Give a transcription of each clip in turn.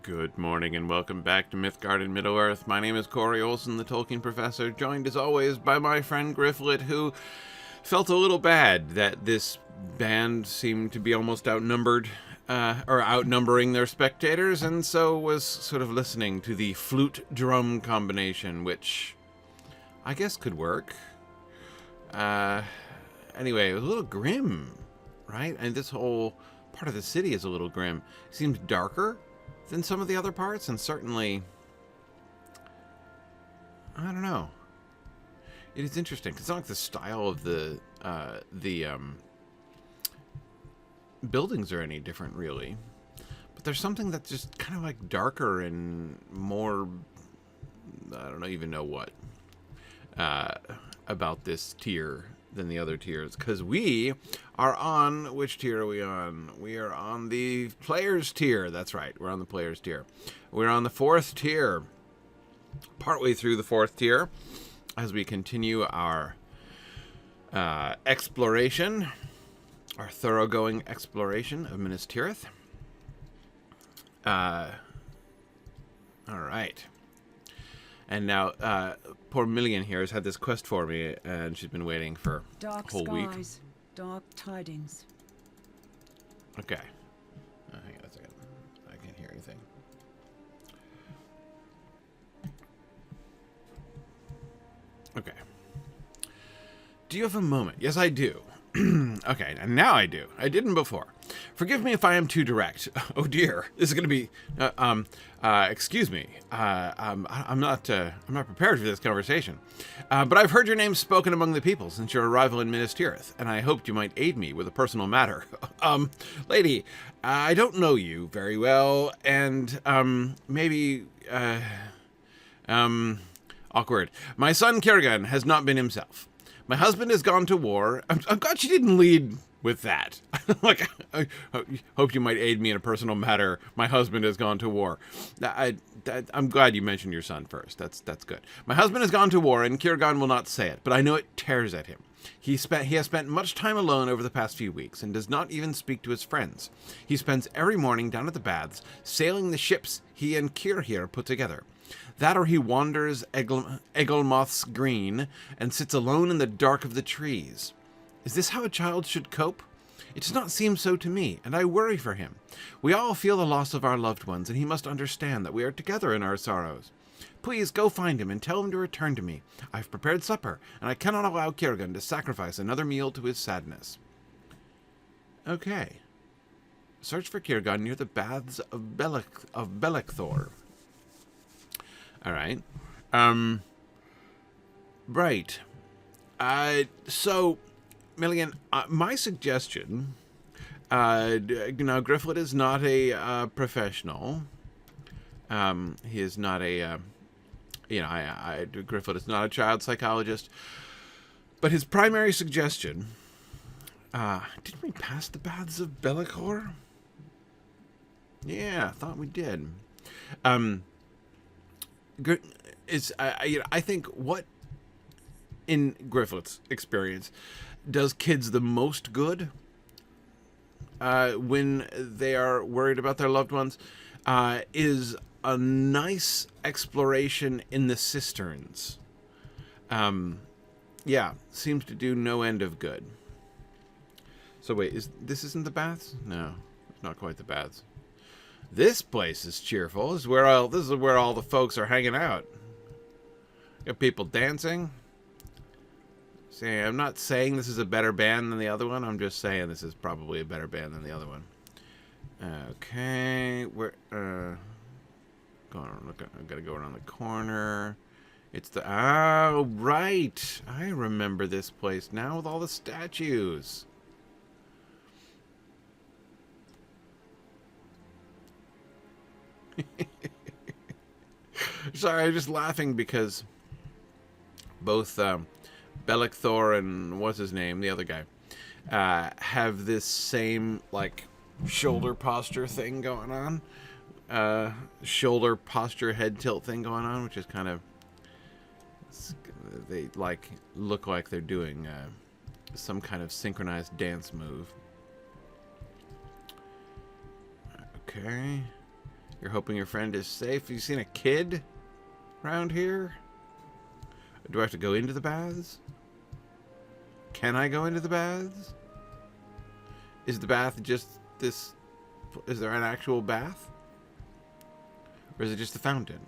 Good morning and welcome back to Mythgard in Middle-earth. My name is Corey Olson, the Tolkien Professor, joined as always by my friend Grifflet, who felt a little bad that this band seemed to be almost outnumbered, or outnumbering their spectators, and so was sort of listening to the flute-drum combination, which I guess could work. Anyway, it was a little grim, right? And this whole part of the city is a little grim. It seems darker than some of the other parts, and certainly, I don't know. It is interesting. It's not like the style of the buildings are any different, really. But there's something that's just kind of like darker and more, I don't even know what, about this tier than the other tiers, because we are on, which tier are we on? We are on the players tier. That's right, we're on the players tier. We're on the 4th tier, partway through the 4th tier, as we continue our exploration, our thoroughgoing exploration of Minas Tirith. All right. And now, poor Millian here has had this quest for me, and she's been waiting for a whole week. Dark skies, dark tidings. Okay. Hang on a second. I can't hear anything. Okay. Do you have a moment? Yes, I do. Okay, and now I do. I didn't before. Forgive me if I am too direct. Oh dear, this is going to be. Excuse me. I'm not prepared for this conversation. But I've heard your name spoken among the people since your arrival in Minas Tirith, and I hoped you might aid me with a personal matter. Lady, I don't know you very well, and maybe awkward. My son Kiergan has not been himself. My husband has gone to war. I'm glad she didn't lead with that. Like, I hope you might aid me in a personal matter. My husband has gone to war. I'm glad you mentioned your son first. That's good. My husband has gone to war, and Kiergan will not say it, but I know it tears at him. He has spent much time alone over the past few weeks, and does not even speak to his friends. He spends every morning down at the baths, sailing the ships he and Kier here put together. That or he wanders Egelmoth's Green and sits alone in the dark of the trees. Is this how a child should cope? It does not seem so to me, and I worry for him. We all feel the loss of our loved ones, and he must understand that we are together in our sorrows. Please go find him and tell him to return to me. I've prepared supper, and I cannot allow Kiergan to sacrifice another meal to his sadness. Okay. Search for Kiergan near the baths of Belecthor. All right. Right. So, Millian, my suggestion, now Grifflet is not a professional. He is not a, Grifflet is not a child psychologist. But his primary suggestion, didn't we pass the baths of Belecthor? Yeah, I thought we did. I think what, in Grifflet's experience, does kids the most good when they are worried about their loved ones is a nice exploration in the cisterns. Yeah, seems to do no end of good. So wait, this isn't the baths? No, it's not quite the baths. This place is cheerful. This is where all the folks are hanging out. Got people dancing. See, I'm not saying this is a better band than the other one. I'm just saying this is probably a better band than the other one. Okay, we're I gotta go around the corner. It's the right. I remember this place now with all the statues. Sorry, I'm just laughing because both Belecthor and what's his name, the other guy, have this same like shoulder posture thing going on, shoulder posture head tilt thing going on, which is kind of, they like look like they're doing some kind of synchronized dance move. Okay. You're hoping your friend is safe. Have you seen a kid around here? Do I have to go into the baths? Can I go into the baths? Is the bath just this? Is there an actual bath? Or is it just a fountain?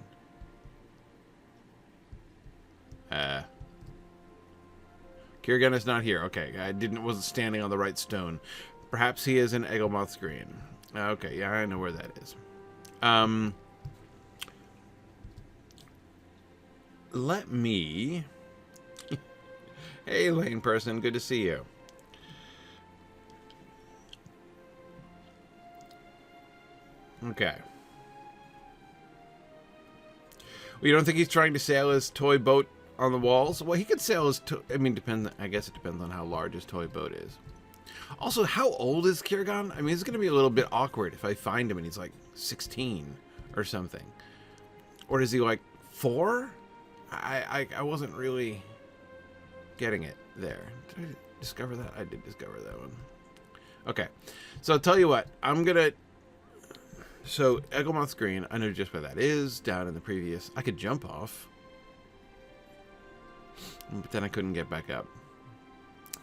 Kirgan is not here. Okay, wasn't standing on the right stone. Perhaps he is in Egglemoth's Green. Okay, yeah, I know where that is. Let me... Hey, Lane person, good to see you. Okay. Well, you don't think he's trying to sail his toy boat on the walls? Well, he could sail his... I mean, I guess it depends on how large his toy boat is. Also, how old is Kirgan? I mean, it's going to be a little bit awkward if I find him and he's like 16 or something. Or is he like 4? I wasn't really getting it there. Did I discover that? I did discover that one. Okay. So I'll tell you what. I'm going to... So, Egglemoth's Green, I know just where that is, down in the previous... I could jump off. But then I couldn't get back up.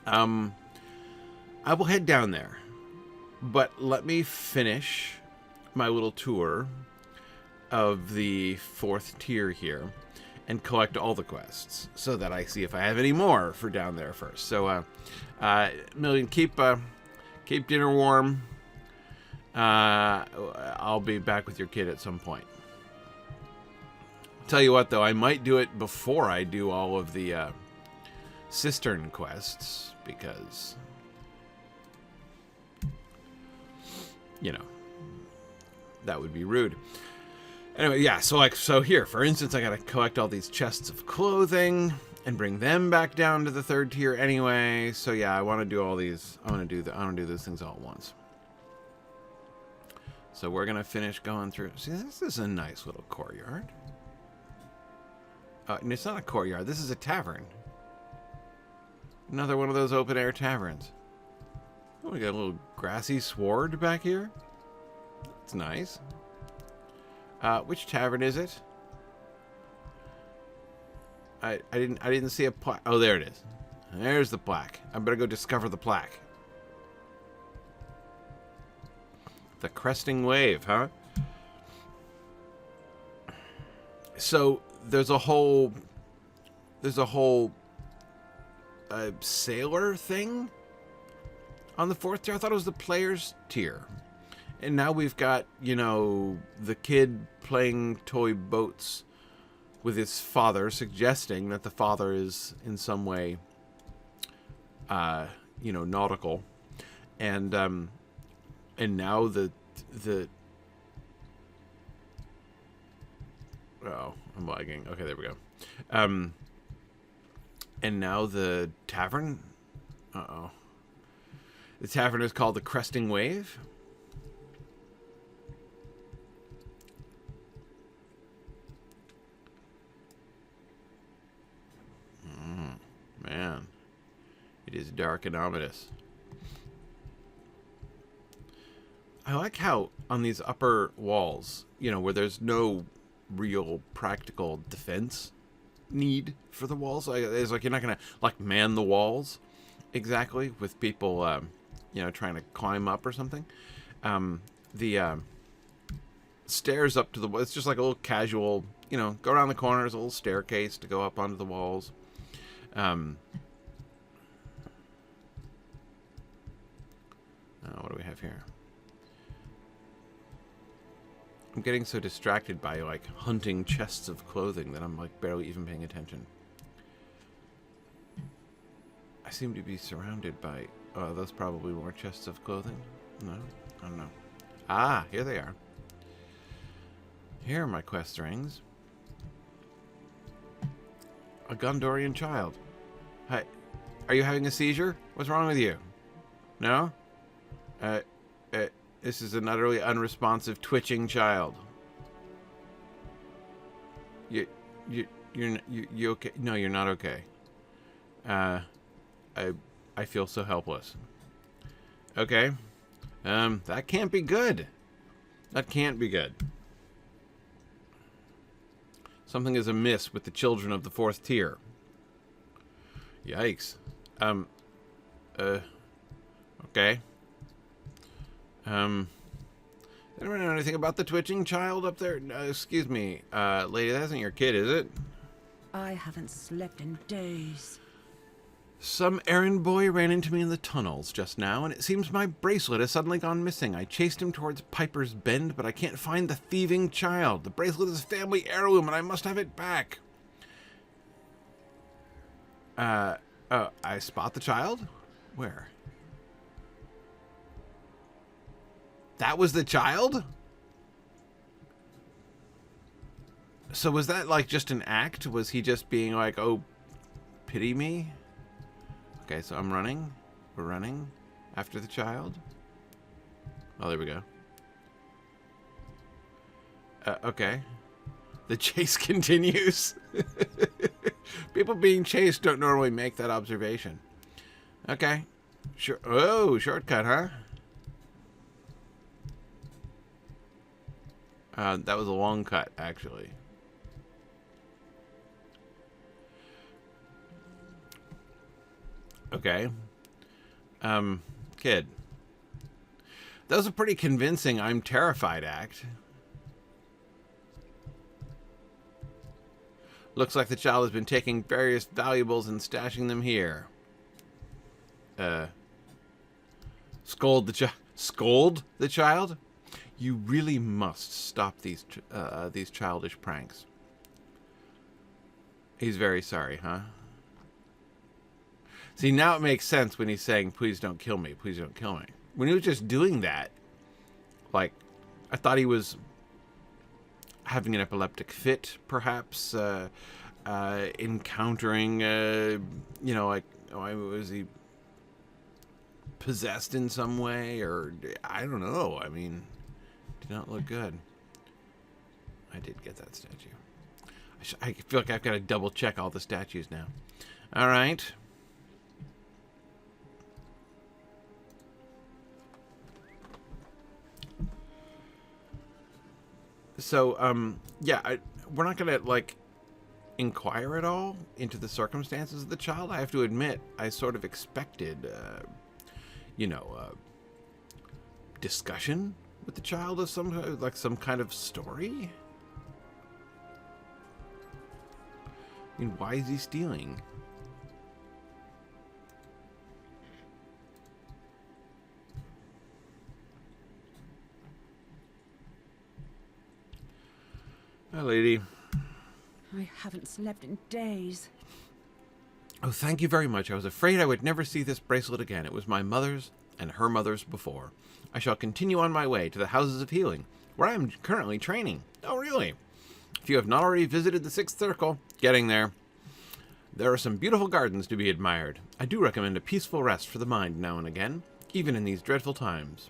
I will head down there. But let me finish my little tour of the 4th tier here and collect all the quests so that I see if I have any more for down there first. So, Million, keep dinner warm. I'll be back with your kid at some point. Tell you what, though, I might do it before I do all of the cistern quests, because, you know, that would be rude. Anyway, yeah, so here, for instance, I gotta collect all these chests of clothing and bring them back down to the 3rd tier anyway. So yeah, I want to do all these. I want to do those things all at once. So we're gonna finish going through. See, this is a nice little courtyard. And it's not a courtyard. This is a tavern. Another one of those open air taverns. Oh, we got a little grassy sward back here. That's nice. Which tavern is it? I didn't see a plaque. Oh, there it is. There's the plaque. I better go discover the plaque. The Cresting Wave, huh? So there's a whole sailor thing on the 4th tier. I thought it was the players tier. And now we've got, you know, the kid playing toy boats with his father, suggesting that the father is in some way, you know, nautical. And now the oh, I'm lagging. Okay, there we go. And now the tavern. Uh-oh. The tavern is called the Cresting Wave. Man, it is dark and ominous. I like how on these upper walls, you know, where there's no real practical defense need for the walls. It's like you're not gonna like man the walls exactly with people, you know, trying to climb up or something. The stairs up to the it's just like a little casual, you know, go around the corners, a little staircase to go up onto the walls. What do we have here? I'm getting so distracted by like hunting chests of clothing that I'm like barely even paying attention. I seem to be surrounded by those probably more chests of clothing. No, I don't know. Ah, here they are. Here are my quest rings. A Gondorian child. Hi, are you having a seizure? What's wrong with you? No? This is an utterly unresponsive, twitching child. You okay? No, you're not okay. I feel so helpless. Okay. That can't be good. That can't be good. Something is amiss with the children of the fourth tier. Yikes. Okay. Anyone know anything about the twitching child up there? No, excuse me, lady, that isn't your kid, is it? I haven't slept in days. Some errand boy ran into me in the tunnels just now, and it seems my bracelet has suddenly gone missing. I chased him towards Piper's Bend, but I can't find the thieving child. The bracelet is a family heirloom, and I must have it back. I spot the child? Where? That was the child? So was that like just an act? Was he just being like, oh, pity me? Okay, so I'm running. We're running after the child. Oh, there we go. Okay. The chase continues. People being chased don't normally make that observation. Okay. Sure. Oh, shortcut, huh? That was a long cut, actually. Okay. Kid. That was a pretty convincing I'm terrified act. Looks like the child has been taking various valuables and stashing them here. Scold the child? You really must stop these childish pranks. He's very sorry, huh? See, now it makes sense when he's saying, please don't kill me, please don't kill me. When he was just doing that, like, I thought he was having an epileptic fit, perhaps, encountering, you know, like, was he possessed in some way, or, I don't know, I mean, did not look good. I did get that statue. I feel like I've got to double check all the statues now. All right. So, yeah, we're not going to, like, inquire at all into the circumstances of the child. I have to admit, I sort of expected, you know, discussion with the child of some kind of story. I mean, why is he stealing? Hi, lady. I haven't slept in days. Oh, thank you very much. I was afraid I would never see this bracelet again. It was my mother's and her mother's before. I shall continue on my way to the Houses of Healing, where I am currently training. Oh, really? If you have not already visited the Sixth Circle, getting there. There are some beautiful gardens to be admired. I do recommend a peaceful rest for the mind now and again, even in these dreadful times.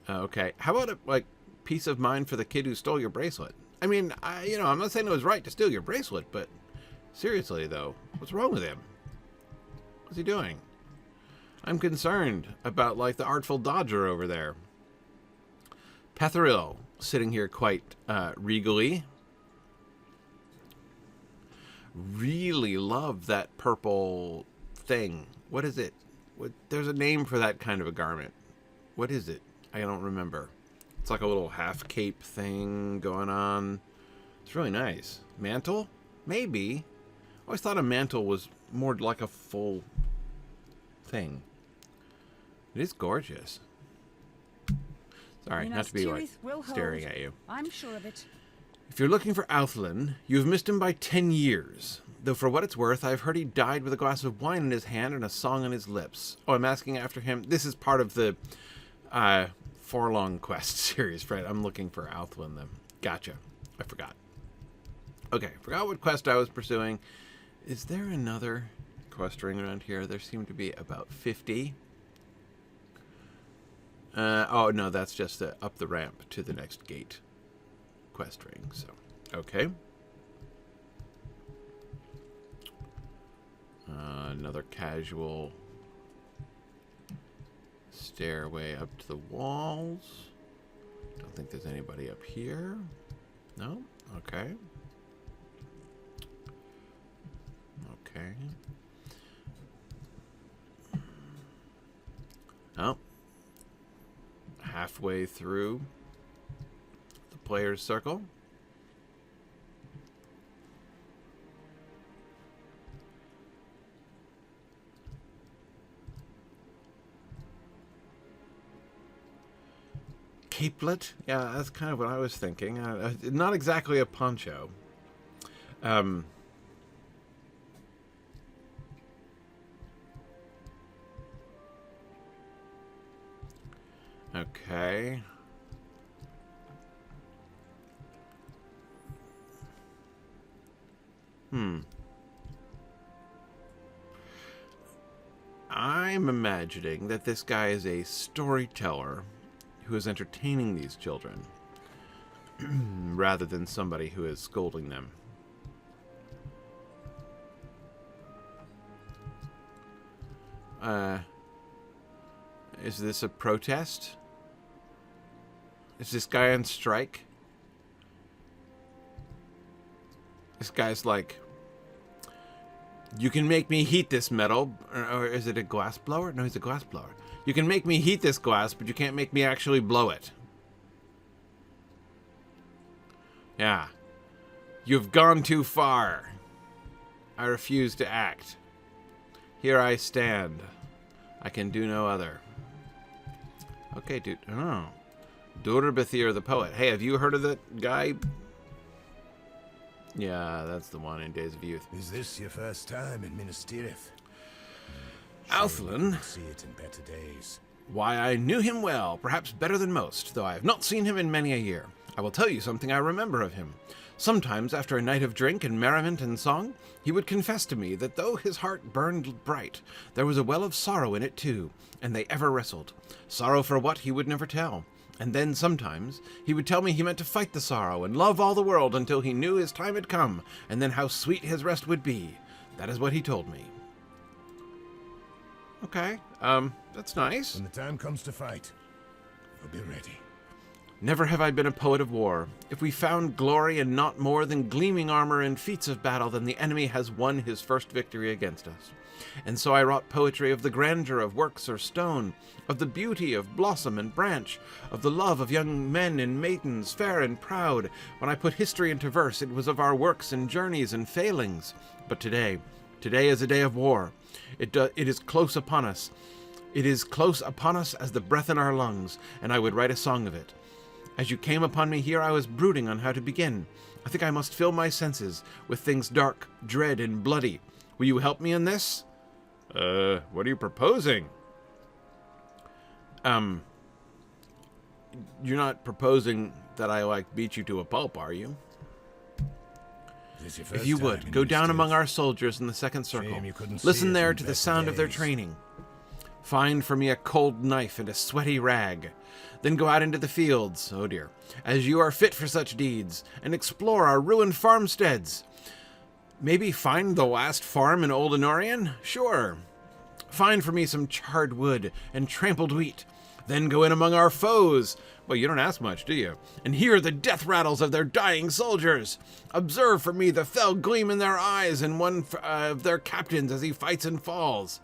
Okay, how about like, peace of mind for the kid who stole your bracelet? I mean, you know, I'm not saying it was right to steal your bracelet, but seriously, though, what's wrong with him? What's he doing? I'm concerned about, like, the Artful Dodger over there. Petheril, sitting here quite regally. Really love that purple thing. What is it? There's a name for that kind of a garment. What is it? I don't remember. It's like a little half cape thing going on. It's really nice. Mantle? Maybe. I always thought a mantle was more like a full thing. It is gorgeous. Sorry, not to be like staring at you. I'm sure of it. If you're looking for Outhlin, you've missed him by 10 years. Though for what it's worth, I've heard he died with a glass of wine in his hand and a song on his lips. Oh, I'm asking after him. This is part of the Forlong Quest series, Fred. I'm looking for Outhlin, then. Gotcha. I forgot. Okay, forgot what quest I was pursuing. Is there another quest ring around here? There seem to be about 50. Oh, no, that's just up the ramp to the next gate quest ring, so, okay. Another casual stairway up to the walls. Don't think there's anybody up here. No? Okay. Okay. Oh. Halfway through the player's circle. Capelet? Yeah, that's kind of what I was thinking. Not exactly a poncho. Okay. I'm imagining that this guy is a storyteller who is entertaining these children rather than somebody who is scolding them. Is this a protest? Is this guy on strike? This guy's like, you can make me heat this metal, or is it a glass blower? No, he's a glass blower. You can make me heat this glass, but you can't make me actually blow it. Yeah. You've gone too far. I refuse to act. Here I stand. I can do no other. Okay, dude. Oh. Durbathir the poet. Hey, have you heard of that guy? Yeah, that's the one in Days of Youth. Is this your first time in Minas Tirith? Alflin? See it in better days. Why, I knew him well, perhaps better than most, though I have not seen him in many a year. I will tell you something I remember of him. Sometimes, after a night of drink and merriment and song, he would confess to me that though his heart burned bright, there was a well of sorrow in it too, and they ever wrestled. Sorrow for what he would never tell. And then sometimes he would tell me he meant to fight the sorrow and love all the world until he knew his time had come, and then how sweet his rest would be. That is what he told me. Okay, that's nice. When the time comes to fight, you'll be ready. Never have I been a poet of war. If we found glory in naught more than gleaming armor and feats of battle, then the enemy has won his first victory against us. And so I wrought poetry of the grandeur of works or stone, of the beauty of blossom and branch, of the love of young men and maidens fair and proud. When I put history into verse, it was of our works and journeys and failings. But today is a day of war. It is close upon us. It is close upon us as the breath in our lungs, and I would write a song of it. As you came upon me here, I was brooding on how to begin. I think I must fill my senses with things dark, dread, and bloody. Will you help me in this? What are you proposing? You're not proposing that I, beat you to a pulp, are you? If you would, go down among our soldiers in the second circle. Listen there to the sound of their training. Find for me a cold knife and a sweaty rag. Then go out into the fields, oh dear, as you are fit for such deeds, and explore our ruined farmsteads. Maybe find the last farm in Old Anorian? Sure. Find for me some charred wood and trampled wheat. Then go in among our foes. Well, you don't ask much, do you? And hear the death rattles of their dying soldiers. Observe for me the fell gleam in their eyes and one of their captains as he fights and falls.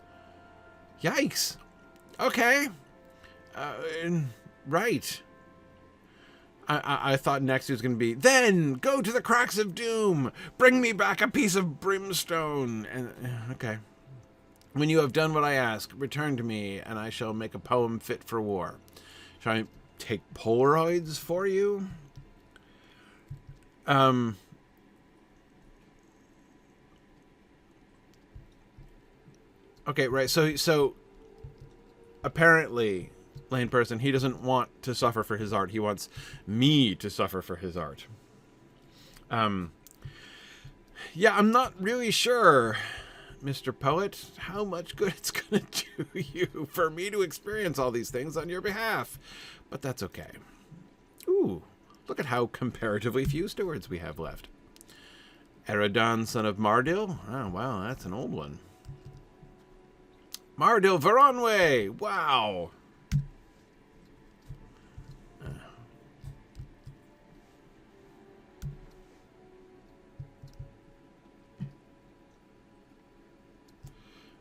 Yikes. Okay. Right. I thought next it was going to be, then go to the cracks of doom. Bring me back a piece of brimstone. And okay. When you have done what I ask, return to me, and I shall make a poem fit for war. Shall I take Polaroids for you? Okay, right. So apparently, Lane Person, he doesn't want to suffer for his art. He wants me to suffer for his art. Yeah, I'm not really sure, Mr. Poet, how much good it's going to do you for me to experience all these things on your behalf. But that's okay. Ooh, look at how comparatively few stewards we have left. Eredon, son of Mardil? Oh, wow, that's an old one. Mardil Varanwe! Wow!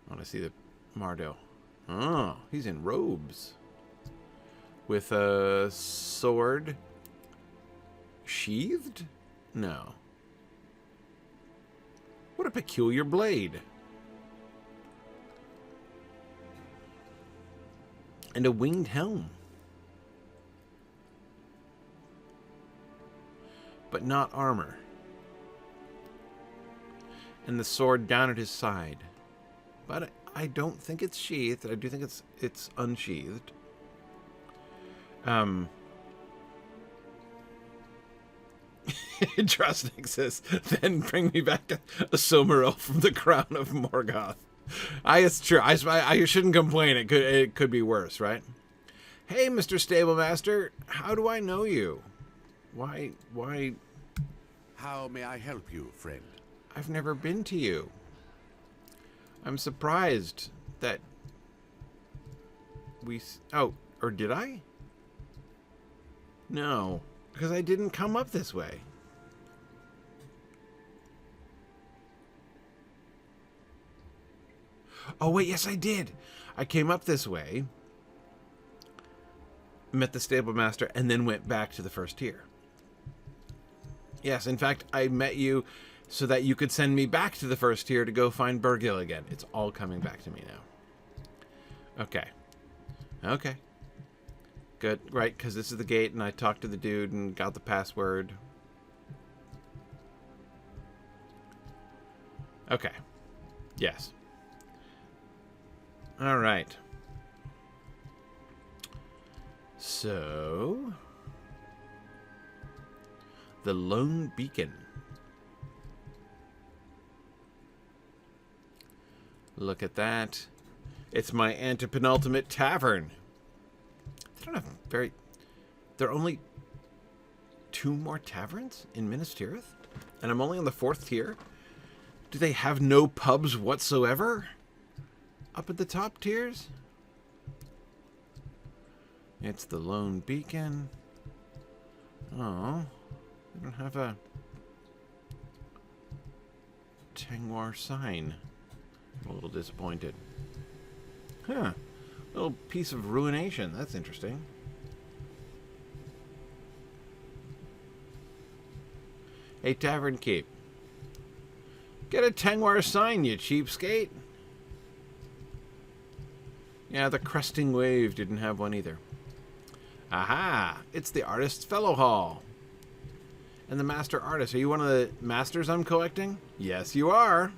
I want to see the Mardo. Oh, he's in robes. With a sword. Sheathed? No. What a peculiar blade. And a winged helm. But not armor. And the sword down at his side. But I don't think it's sheathed. I do think it's unsheathed. Drastic says, then bring me back a Silmaril from the crown of Morgoth. It's true. I shouldn't complain. It could be worse, right? Hey, Mr. Stablemaster, how do I know you? Why? How may I help you, friend? I've never been to you. I'm surprised that we... Oh, or did I? No, because I didn't come up this way. Oh, wait, yes, I did. I came up this way, met the Stablemaster, and then went back to the first tier. Yes, in fact, I met you so that you could send me back to the first tier to go find Birgil again. It's all coming back to me now. Okay. Okay. Good. Right, because this is the gate, and I talked to the dude and got the password. Okay. Yes. All right. So... The Lone Beacon. Look at that. It's my antepenultimate tavern. They don't have very... There are only 2 more taverns in Minas Tirith? And I'm only on the 4th tier? Do they have no pubs whatsoever? Up at the top tiers? It's the Lone Beacon. Oh. They don't have a Tengwar sign. I'm a little disappointed. Huh. Little piece of ruination. That's interesting. Hey, Tavern Keep. Get a Tengwar sign, you cheapskate. Yeah, the Cresting Wave didn't have one either. Aha! It's the Artist's Fellow Hall. And the Master Artist. Are you one of the masters I'm collecting? Yes, you are.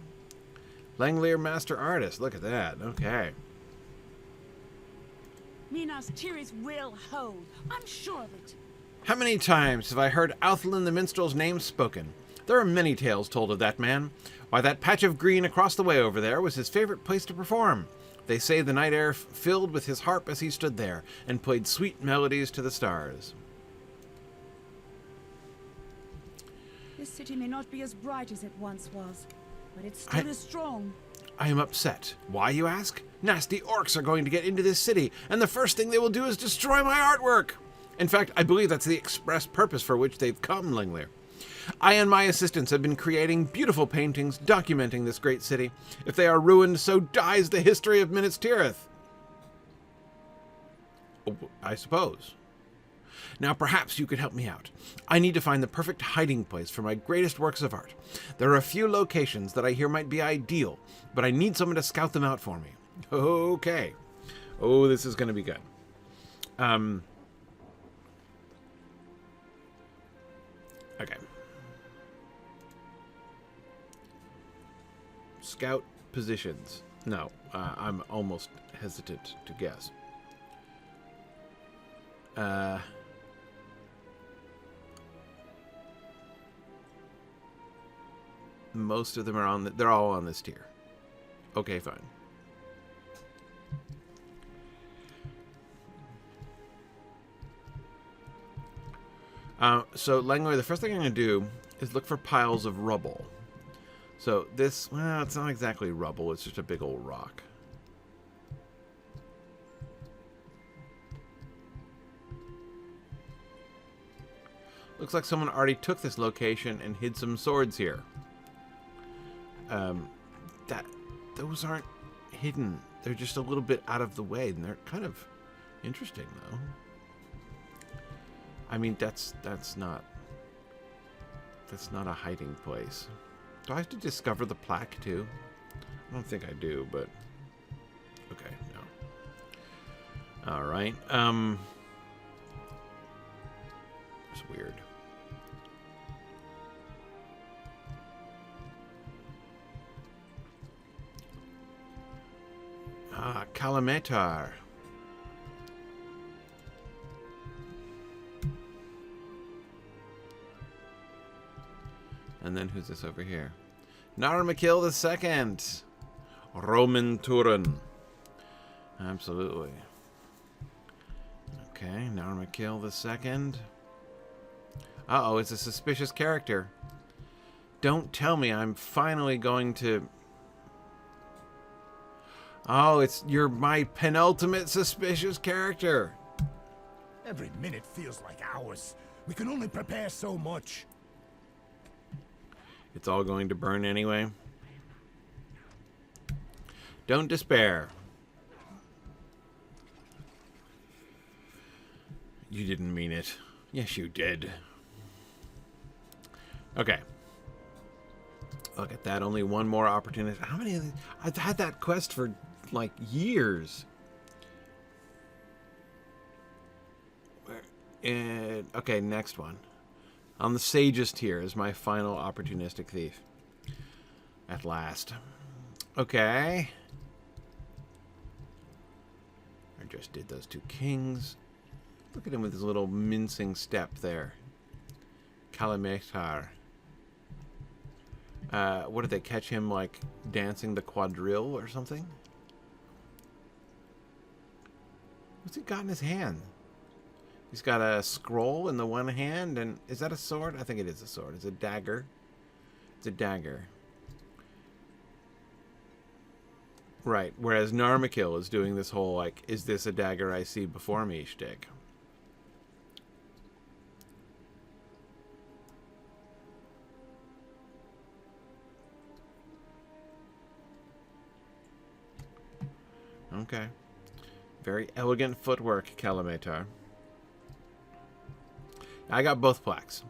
Langleer Master Artist. Look at that. Okay. Minas Tirith will hold. I'm sure of it. How many times have I heard Althlin the Minstrel's name spoken? There are many tales told of that man. Why, that patch of green across the way over there was his favorite place to perform. They say the night air filled with his harp as he stood there and played sweet melodies to the stars. This city may not be as bright as it once was, but it's still as strong. I am upset. Why, you ask? Nasty orcs are going to get into this city, and the first thing they will do is destroy my artwork. In fact, I believe that's the express purpose for which they've come, Langleer. I and my assistants have been creating beautiful paintings documenting this great city. If they are ruined, so dies the history of Minas Tirith. Oh, I suppose. Now, perhaps you could help me out. I need to find the perfect hiding place for my greatest works of art. There are a few locations that I hear might be ideal, but I need someone to scout them out for me. Okay. Oh, this is going to be good. Okay. Scout positions. No, I'm almost hesitant to guess. Most of them are on they're all on this tier. Okay, fine. So, Langleer, the first thing I'm going to do is look for piles of rubble. So this, well, it's not exactly rubble, it's just a big old rock. Looks like someone already took this location and hid some swords here. Those aren't hidden. They're just a little bit out of the way, and they're kind of interesting, though. I mean, that's not a hiding place. Do I have to discover the plaque too? I don't think I do, but okay, no. All right. It's weird. Ah, Kalametar. And then who's this over here? Narmakil II. Roman Turin. Absolutely. Okay, Narmakil II. Uh-oh, it's a suspicious character. Don't tell me I'm finally going to... Oh, you're my penultimate suspicious character. Every minute feels like hours. We can only prepare so much. It's all going to burn anyway. Don't despair. You didn't mean it. Yes, you did. Okay. Look at that. Only one more opportunity. How many of these? I've had that quest for, like, years. Okay, next one. On the Sage's tier is my final opportunistic thief. At last. Okay. I just did those two kings. Look at him with his little mincing step there. Kalametar. What did they catch him, like, dancing the quadrille or something? What's he got in his hand? He's got a scroll in the one hand, and is that a sword? I think it is a sword. It's a dagger. It's a dagger. Right, whereas Narmakil is doing this whole, like, is this a dagger I see before me shtick. Okay. Very elegant footwork, Kalametar. I got both plaques.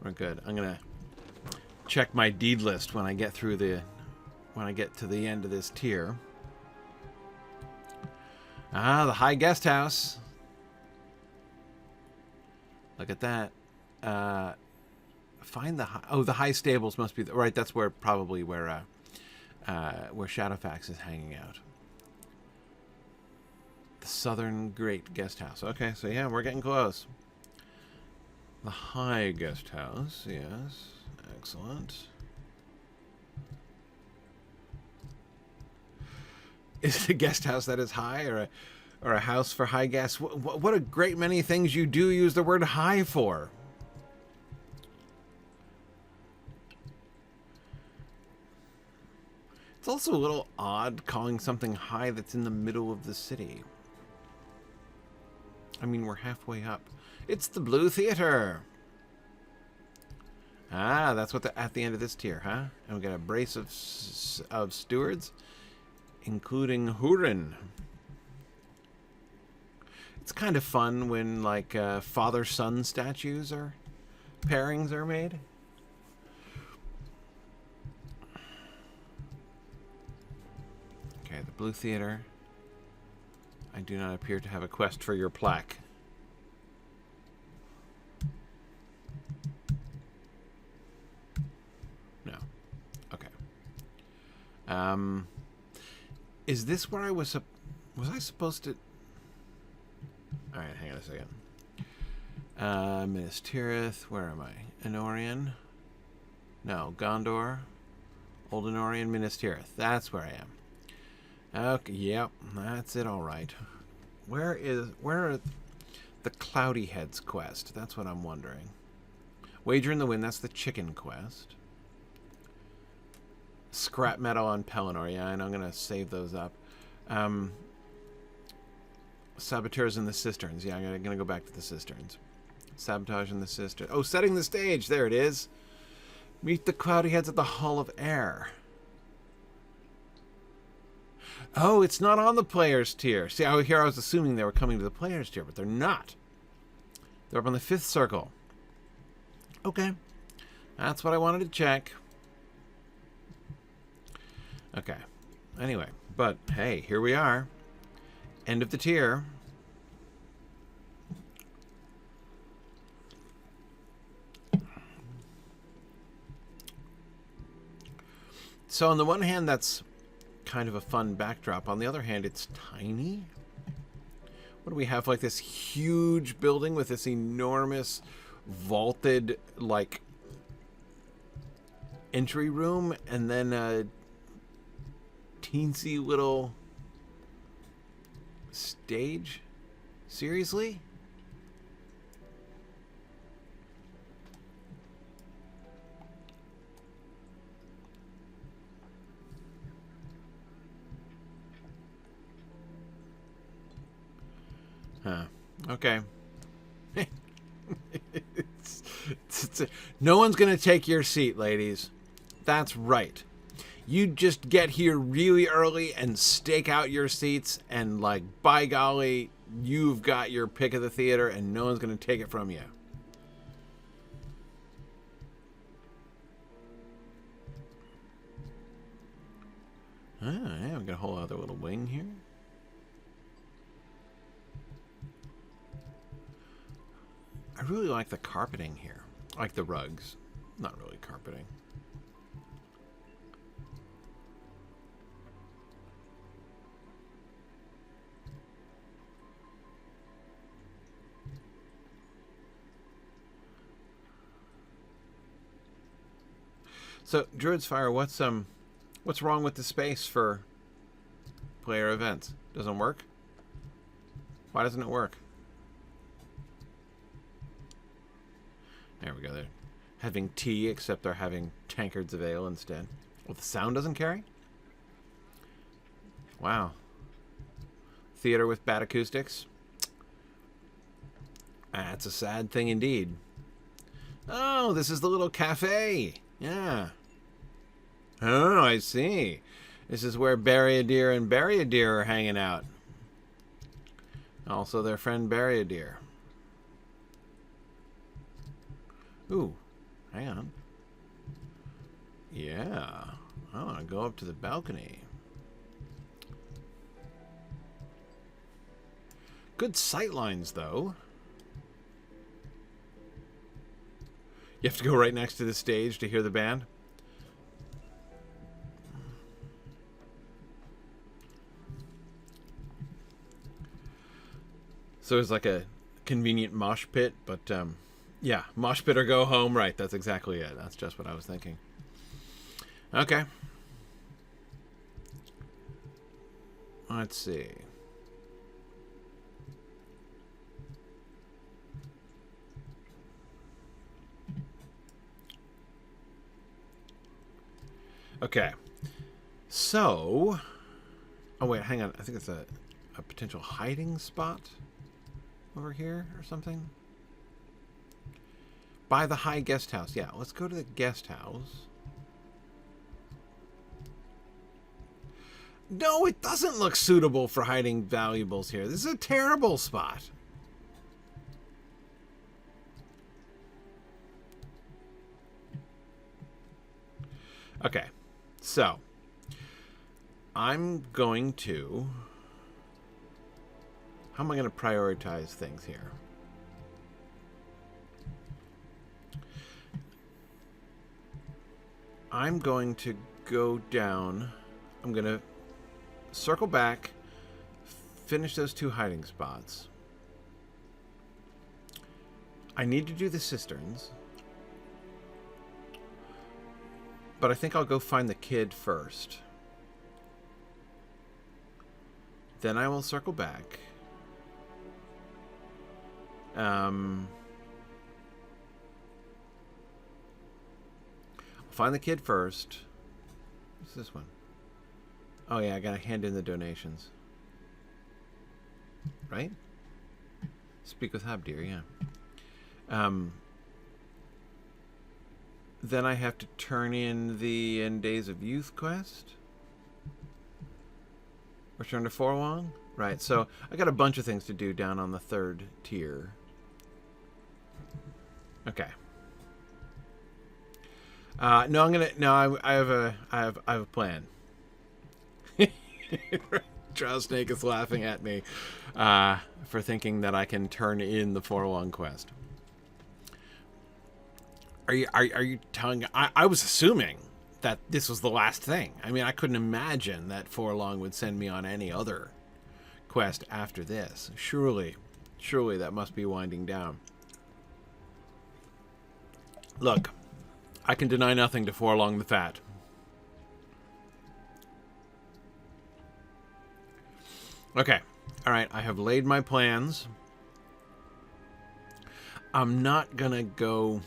We're good. I'm gonna check my deed list when I get through the to the end of this tier. Ah, the High Guest House. Look at that. Find the the High Stables must be right. That's where probably where Shadowfax is hanging out. The Southern Great Guest House. Okay, so yeah, we're getting close. The High Guest House, yes. Excellent. Is it a guest house that is high, or a house for high guests? What a great many things you do use the word high for. It's also a little odd calling something high that's in the middle of the city. I mean, we're halfway up. It's the Blue Theater. Ah, that's what at the end of this tier, huh? And we got a brace of stewards, including Hurin. It's kind of fun when, like, father-son statues or pairings are made. Okay, the Blue Theater. I do not appear to have a quest for your plaque. No. Okay. Is this where I was I supposed to... Alright, hang on a second. Minas Tirith, where am I? Enorian? No, Gondor. Old Enorian, Minas Tirith. That's where I am. Okay, yep, that's it, all right. Where are the Cloudy Heads quest? That's what I'm wondering. Wager in the Wind, that's the chicken quest. Scrap metal on Pelennor, yeah, and I'm going to save those up. Saboteurs in the Cisterns, yeah, I'm going to go back to the Cisterns. Sabotage in the Cisterns. Oh, setting the stage, there it is. Meet the Cloudy Heads at the Hall of Air. Oh, it's not on the players tier. See, here I was assuming they were coming to the players tier, but they're not. They're up on the 5th circle. Okay. That's what I wanted to check. Okay. Anyway, but hey, here we are. End of the tier. So on the one hand, that's kind of a fun backdrop. On the other hand, it's tiny. What do we have? Like this huge building with this enormous vaulted, like, entry room, and then a teensy little stage? Seriously? Huh. Okay. No one's going to take your seat, ladies. That's right. You just get here really early and stake out your seats, and, like, by golly, you've got your pick of the theater, and no one's going to take it from you. Ah, yeah, we've got a whole other little wing here. I really like the carpeting here. I like the rugs. Not really carpeting. So, Druid's Fire, what's wrong with the space for player events? Doesn't work? Why doesn't it work? There we go. They're having tea, except they're having tankards of ale instead. Well, the sound doesn't carry? Wow. Theater with bad acoustics? That's a sad thing indeed. Oh, this is the little cafe. Yeah. Oh, I see. This is where Barriadir and Barriadir are hanging out. Also their friend Barriadir. Ooh, hang on. Yeah. I want to go up to the balcony. Good sightlines, though. You have to go right next to the stage to hear the band. So it's like a convenient mosh pit, but yeah, mosh pit or go home. Right, that's exactly it. That's just what I was thinking. Okay. Let's see. Okay. So, oh wait, hang on. I think it's a potential hiding spot over here or something. By the high guest house. Yeah, let's go to the guest house. No, it doesn't look suitable for hiding valuables here. This is a terrible spot. Okay, so I'm going to... How am I going to prioritize things here? I'm going to go down. I'm going to circle back, finish those 2 hiding spots. I need to do the cisterns. But I think I'll go find the kid first. Then I will circle back. I'll find the kid first. What's this one? Oh yeah, I gotta hand in the donations. Right? Speak with Habdir, yeah. Then I have to turn in the Days of Youth quest. Return to Forlong? Right, so I got a bunch of things to do down on the 3rd tier. Okay. No, I'm gonna. No, I have a plan. Drow Snake is laughing at me for thinking that I can turn in the Forlong quest. Are you telling? I was assuming that this was the last thing. I mean, I couldn't imagine that Forlong would send me on any other quest after this. Surely that must be winding down. Look, I can deny nothing to Forlong the Fat. Okay. All right, I have laid my plans. I'm not gonna go...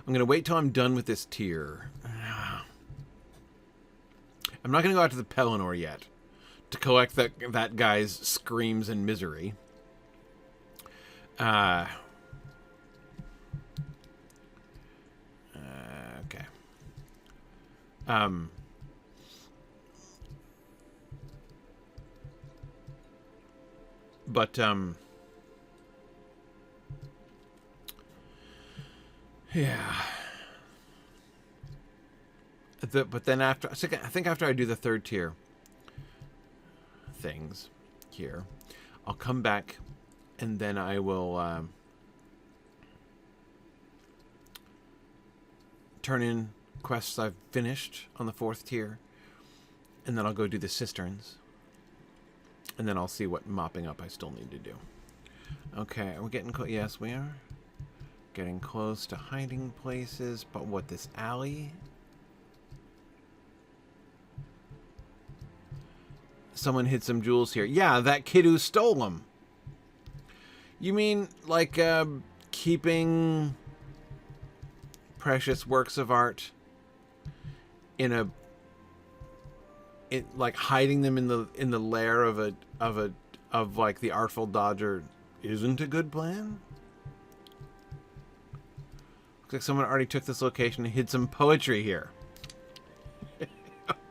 I'm going to wait till I'm done with this tier. I'm not going to go out to the Pelennor yet to collect that guy's screams and misery. Okay. But yeah. But then after, I think after I do the 3rd tier things here, I'll come back and then I will turn in quests I've finished on the 4th tier, and then I'll go do the cisterns, and then I'll see what mopping up I still need to do. Okay, are we getting close? Yes, we are. Getting close to hiding places, but what, this alley? Someone hid some jewels here. Yeah, that kid who stole them. You mean, like, keeping precious works of art in like hiding them in the lair of like the Artful Dodger isn't a good plan? Looks like someone already took this location and hid some poetry here.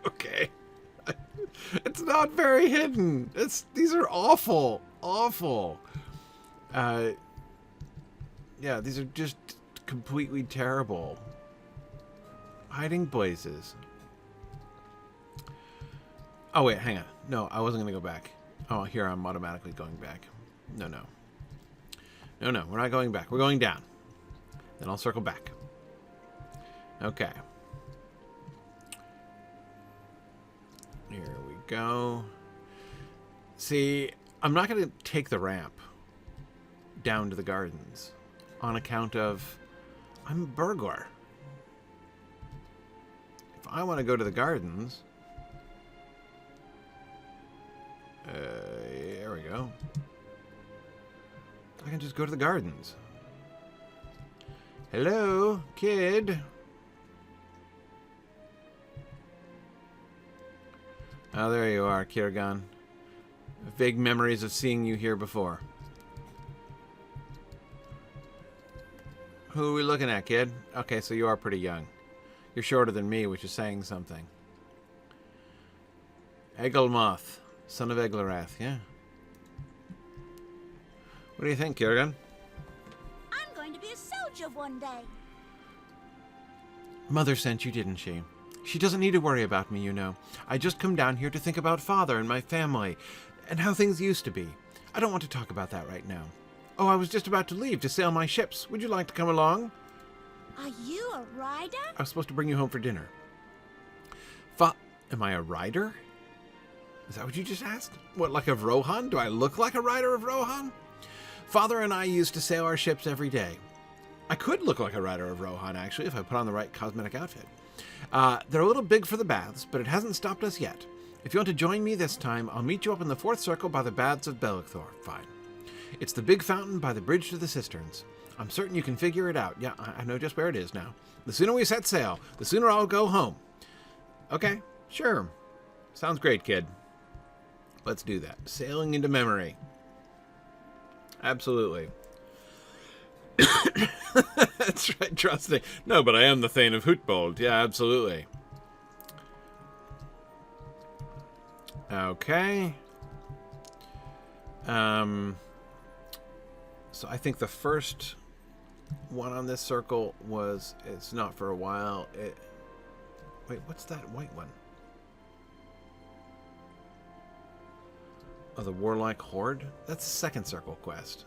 Okay. It's not very hidden. These are awful. Awful. Yeah, these are just completely terrible. Hiding places. Oh, wait, hang on. No, I wasn't going to go back. Oh, here I'm automatically going back. No, we're not going back. We're going down. Then I'll circle back. Okay. Here we go. See, I'm not going to take the ramp down to the gardens on account of I'm a burglar. If I want to go to the gardens... there we go. I can just go to the gardens. Hello, kid. Oh, there you are, Kiragan. Vague memories of seeing you here before. Who are we looking at, kid? Okay, so you are pretty young. You're shorter than me, which is saying something. Egelmoth, son of Eglarath, yeah. What do you think, Kiragan? I'm going to be a soldier one day. Mother sent you, didn't she? She doesn't need to worry about me, you know. I just come down here to think about Father and my family, and how things used to be. I don't want to talk about that right now. Oh, I was just about to leave to sail my ships. Would you like to come along? Are you a rider? I was supposed to bring you home for dinner. Am I a rider? Is that what you just asked? What, like of Rohan? Do I look like a rider of Rohan? Father and I used to sail our ships every day. I could look like a rider of Rohan, actually, if I put on the right cosmetic outfit. They're a little big for the baths, but it hasn't stopped us yet. If you want to join me this time, I'll meet you up in the 4th circle by the baths of Belicthor. Fine. It's the big fountain by the bridge to the cisterns. I'm certain you can figure it out. Yeah, I know just where it is now. The sooner we set sail, the sooner I'll go home. Okay, sure. Sounds great, kid. Let's do that. Sailing into memory. Absolutely. That's right, trusting. No, but I am the Thane of Hootbold. Yeah, absolutely. Okay. So I think the first one on this circle was, it's not for a while. Wait, what's that white one? Oh, the Warlike Horde? That's the second circle quest.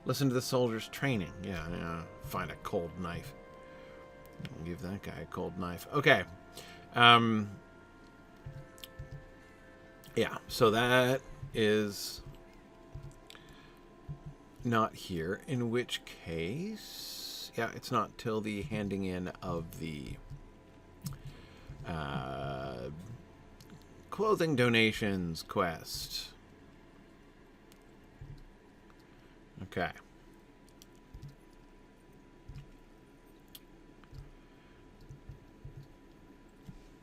Listen to the soldiers' training. Yeah, find a cold knife. I'll give that guy a cold knife. Okay. Yeah, so that is not here, in which case, yeah, it's not till the handing in of the clothing donations quest. Okay.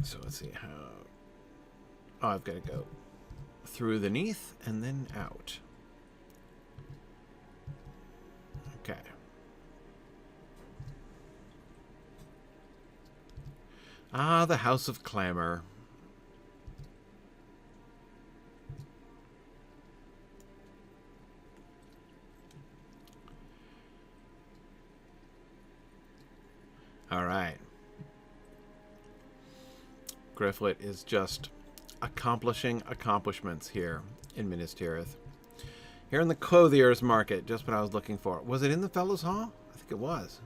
So let's see how... Oh, I've got to go through the Neath and then out. Okay. Ah, the House of Clamor. All right. Grifflet is just accomplishing accomplishments here in Minas Tirith. Here in the Clothier's Market, just what I was looking for. Was it in the Fellows' Hall? I think it was.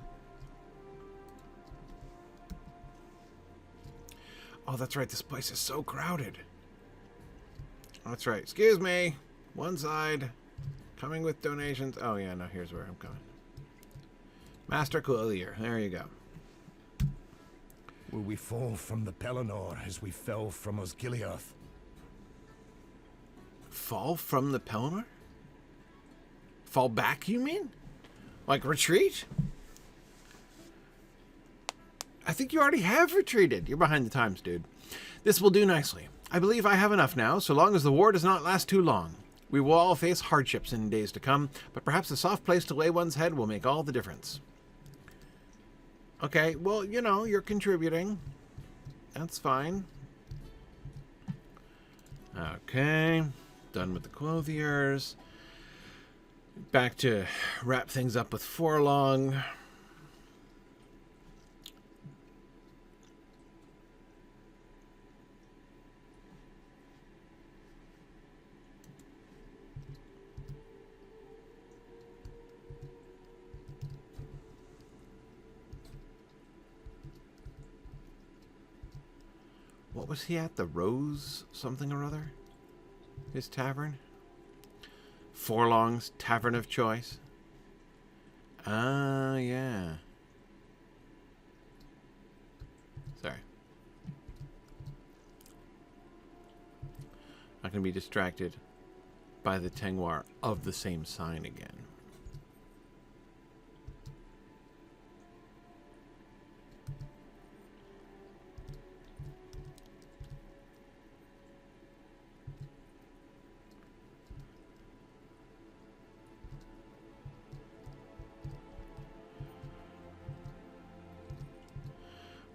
Oh, that's right. This place is so crowded. That's right. Excuse me. One side. Coming with donations. Oh, yeah, no, here's where I'm going. Master Clothier. There you go. Will we fall from the Pelennor as we fell from Osgiliath? Fall from the Pelennor? Fall back, you mean? Like retreat? I think you already have retreated. You're behind the times, dude. This will do nicely. I believe I have enough now, so long as the war does not last too long. We will all face hardships in days to come, but perhaps a soft place to lay one's head will make all the difference. Okay, well, you know, you're contributing. That's fine. Okay, done with the Clothiers. Back to wrap things up with Forlong. What was he at? The Rose something or other? His tavern? Forlong's Tavern of Choice? Ah, yeah. Sorry. Not going to be distracted by the Tengwar of the same sign again.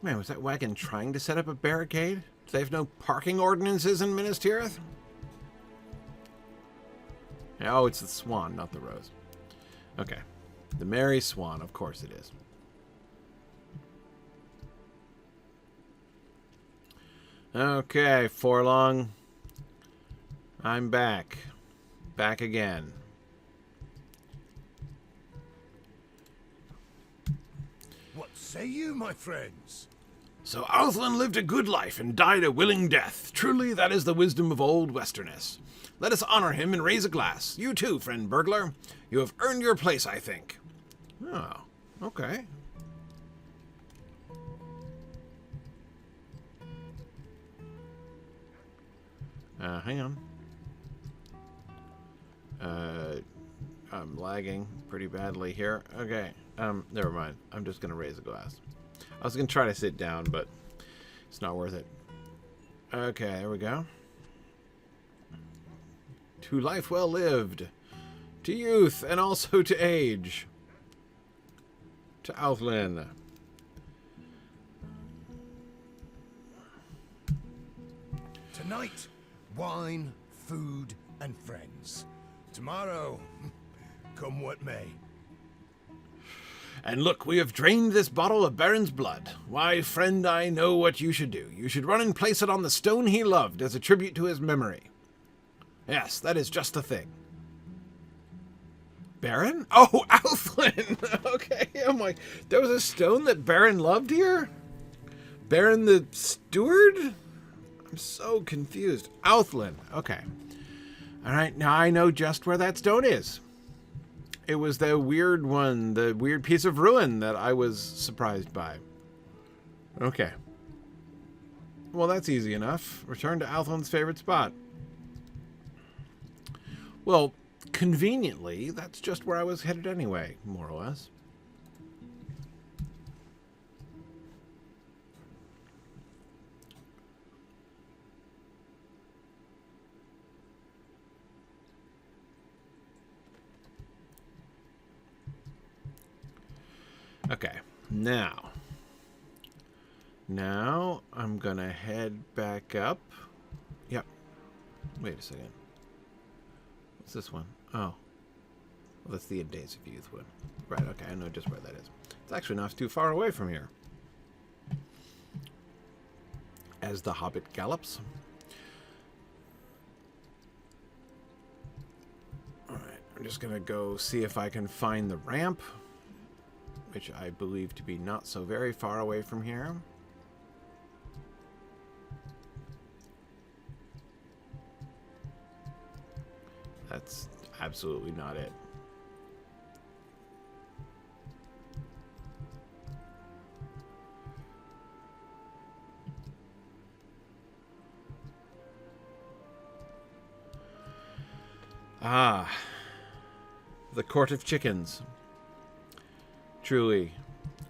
Man, was that wagon trying to set up a barricade? Do they have no parking ordinances in Minas Tirith? Oh, it's the Swan, not the Rose. Okay. The Merry Swan, of course it is. Okay, Forlong. I'm back. Back again. What say you, my friends? So Outhlan lived a good life and died a willing death. Truly, that is the wisdom of old Westerness. Let us honor him and raise a glass. You too, friend burglar. You have earned your place, I think. Oh, okay. Hang on. I'm lagging pretty badly here. Okay, never mind. I'm just gonna raise a glass. I was gonna try to sit down, but it's not worth it. Okay, there we go. To life well lived, to youth, and also to age. To Outhlan. Tonight, wine, food, and friends. Tomorrow, come what may. And look, we have drained this bottle of Baron's blood. Why, friend, I know what you should do. You should run and place it on the stone he loved as a tribute to his memory. Yes, that is just the thing. Baron? Oh, Alflin! Okay, I'm like, there was a stone that Baron loved here? Baron the Steward? I'm so confused. Alflin, okay. Alright, now I know just where that stone is. It was the weird one, the weird piece of ruin that I was surprised by. Okay. Well, that's easy enough. Return to Alflin's favorite spot. Well, conveniently, that's just where I was headed anyway, more or less. Okay, now I'm gonna head back up. Yep. Wait a second. What's this one? Oh. Well, that's the Days of Youth one. Right, okay, I know just where that is. It's actually not too far away from here. As the Hobbit gallops. Alright, I'm just gonna go see if I can find the ramp, which I believe to be not so very far away from here. That's absolutely not it. Ah, the Court of Chickens. Truly,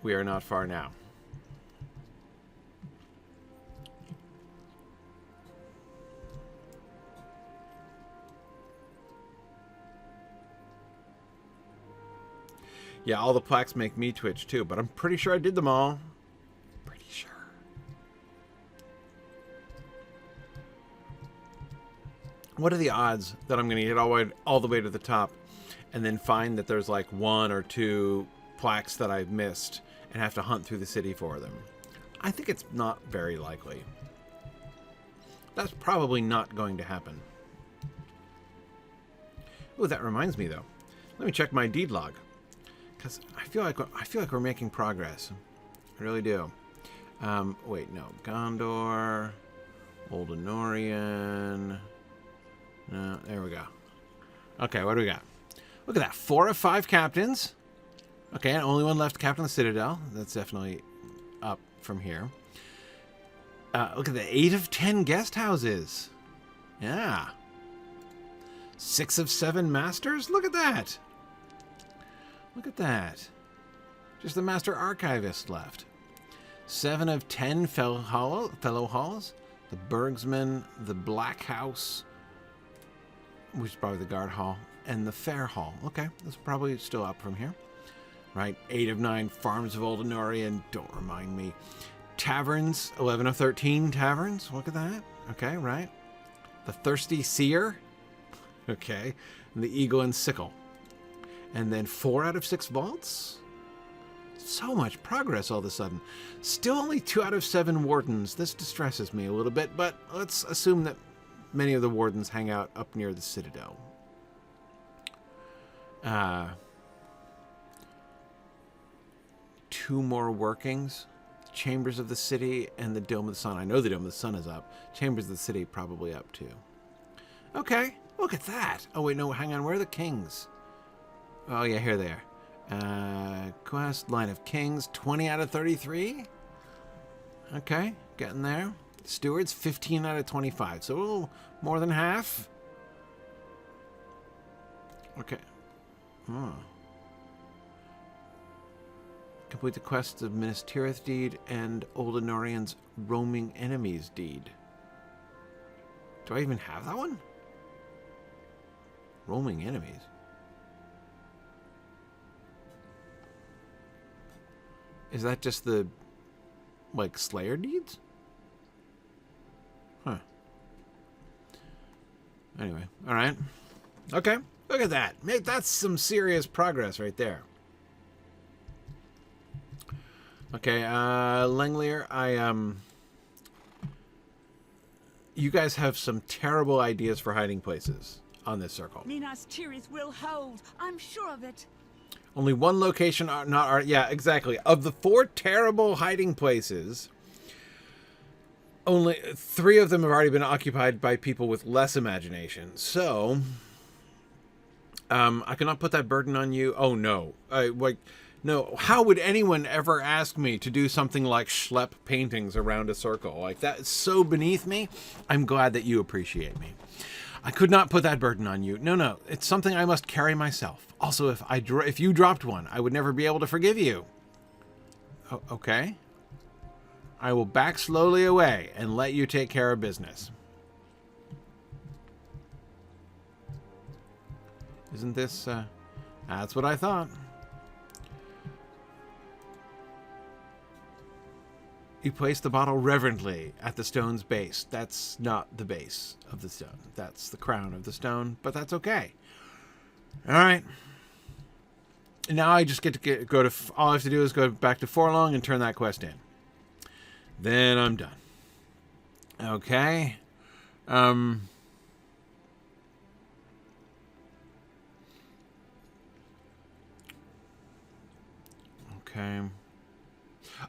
we are not far now. Yeah, all the plaques make me twitch too, but I'm pretty sure I did them all. Pretty sure. What are the odds that I'm going to get all the way to the top and then find that there's like 1 or 2 plaques that I've missed and have to hunt through the city for them? I think it's not very likely. That's probably not going to happen. Oh, that reminds me though. Let me check my deed log, because I feel like we're making progress. I really do. Wait, no, Gondor, Old Anorian. No, there we go. Okay, what do we got? Look at that, 4 of 5 captains. Okay, and only one left, Captain of the Citadel. That's definitely up from here. Look at the 8 of 10 guest houses. Yeah. 6 of 7 masters? Look at that. Look at that. Just the master archivist left. 7 of 10 fellow halls. The Bergsman, the Black House, which is probably the guard hall, and the fair hall. Okay, that's probably still up from here. Right, 8 of 9 farms of Old Anorian. Don't remind me. Taverns, 11 of 13 taverns. Look at that. Okay, right. The Thirsty Seer. Okay, and the Eagle and Sickle. And then 4 out of 6 vaults. So much progress all of a sudden. Still only 2 out of 7 wardens. This distresses me a little bit, but let's assume that many of the wardens hang out up near the Citadel. 2 more workings. Chambers of the City and the Dome of the Sun. I know the Dome of the Sun is up. Chambers of the City probably up too. Okay, look at that. Oh wait, no, hang on. Where are the kings? Oh yeah, here they are. Quest, Line of Kings, 20 out of 33. Okay, getting there. Stewards, 15 out of 25. So a little more than half. Okay. Oh. Complete the quests of Minas Tirith deed and Old Anorian's Roaming Enemies deed. Do I even have that one? Roaming Enemies. Is that just the, like, Slayer deeds? Huh. Anyway, all right. Okay, look at that. That's some serious progress right there. Okay, Langlier, you guys have some terrible ideas for hiding places on this circle. Minas Tirith will hold. I'm sure of it. Only one location are not are yeah, exactly. Of the 4 terrible hiding places, only 3 of them have already been occupied by people with less imagination. So, I cannot put that burden on you. Oh no. No, how would anyone ever ask me to do something like schlep paintings around a circle? Like, that is so beneath me. I'm glad that you appreciate me. I could not put that burden on you. No, it's something I must carry myself. Also, if you dropped one, I would never be able to forgive you. Okay. I will back slowly away and let you take care of business. Isn't this, that's what I thought. You place the bottle reverently at the stone's base. That's not the base of the stone. That's the crown of the stone, but that's okay. All right. Now I just get to go to... All I have to do is go back to Forlong and turn that quest in. Then I'm done. Okay. Okay.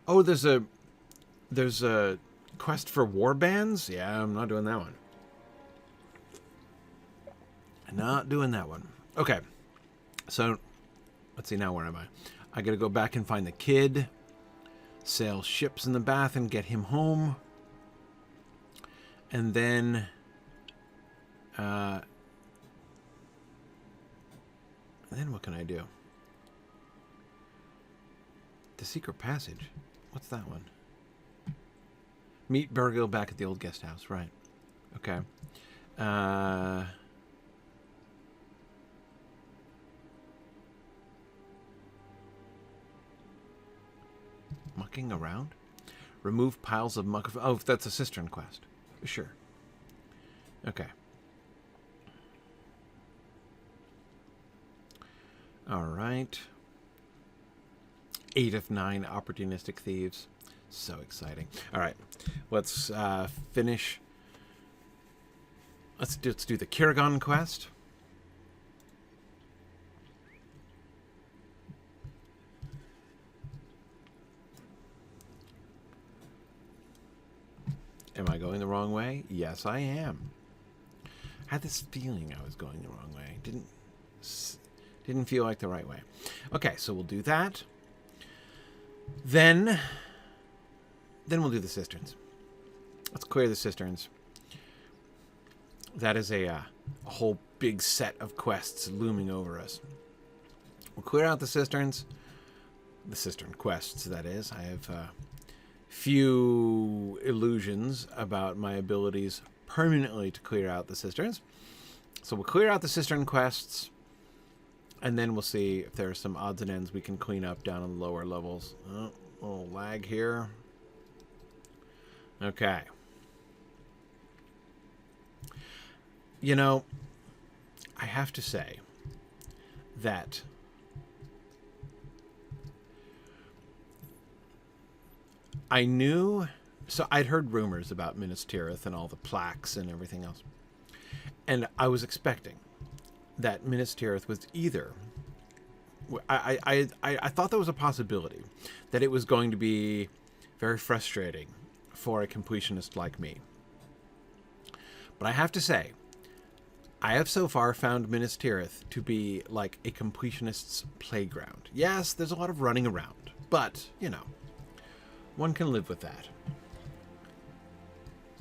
Oh, there's a quest for war bands? Yeah, I'm not doing that one. Not doing that one. Okay. So, let's see now, where am I? I gotta go back and find the kid, sail ships in the bath and get him home. And then, what can I do? The secret passage. What's that one? Meet Burgil back at the old guest house, right. Okay. Mucking around? Remove piles of muck. Oh, that's a cistern quest. Sure. Okay. All right. 8 of 9 opportunistic thieves. So exciting. All right, let's finish. Let's do the Kiragon quest. Am I going the wrong way? Yes, I am. I had this feeling I was going the wrong way. Didn't feel like the right way. Okay, so we'll do that. Then we'll do the cisterns. Let's clear the cisterns. That is a whole big set of quests looming over us. We'll clear out the cisterns. The cistern quests, that is. I have few illusions about my abilities permanently to clear out the cisterns. So we'll clear out the cistern quests, and then we'll see if there are some odds and ends we can clean up down on the lower levels. Oh, a little lag here. Okay. You know, I have to say that I knew... So I'd heard rumors about Minas Tirith and all the plaques and everything else. And I was expecting that Minas Tirith was either... I thought there was a possibility that it was going to be very frustrating for a completionist like me. But I have to say, I have so far found Minas Tirith to be like a completionist's playground. Yes, there's a lot of running around, but, you know, one can live with that.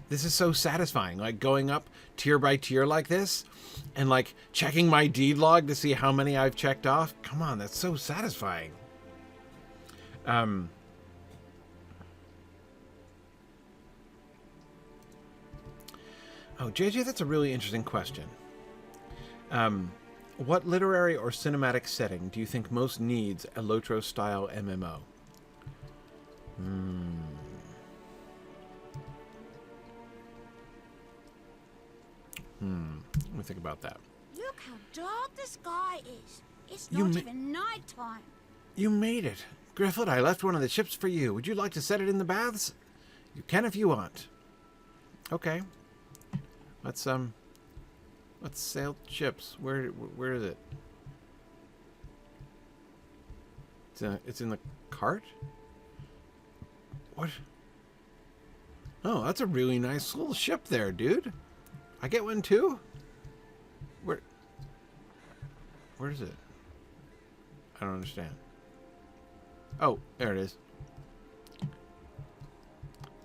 This is so satisfying, like going up tier by tier like this and like checking my deed log to see how many I've checked off. Come on, that's so satisfying. Oh, JJ, that's a really interesting question. What literary or cinematic setting do you think most needs a Lotro-style MMO? Let me think about that. Look how dark the sky is. It's You not ma- even night time. You made it. Griffith, I left one of the chips for you. Would you like to set it in the baths? You can if you want. Okay. Let's sail chips. Where is it? It's in the cart? What? Oh, that's a really nice little ship there, dude. I get one too? Where is it? I don't understand. Oh, there it is.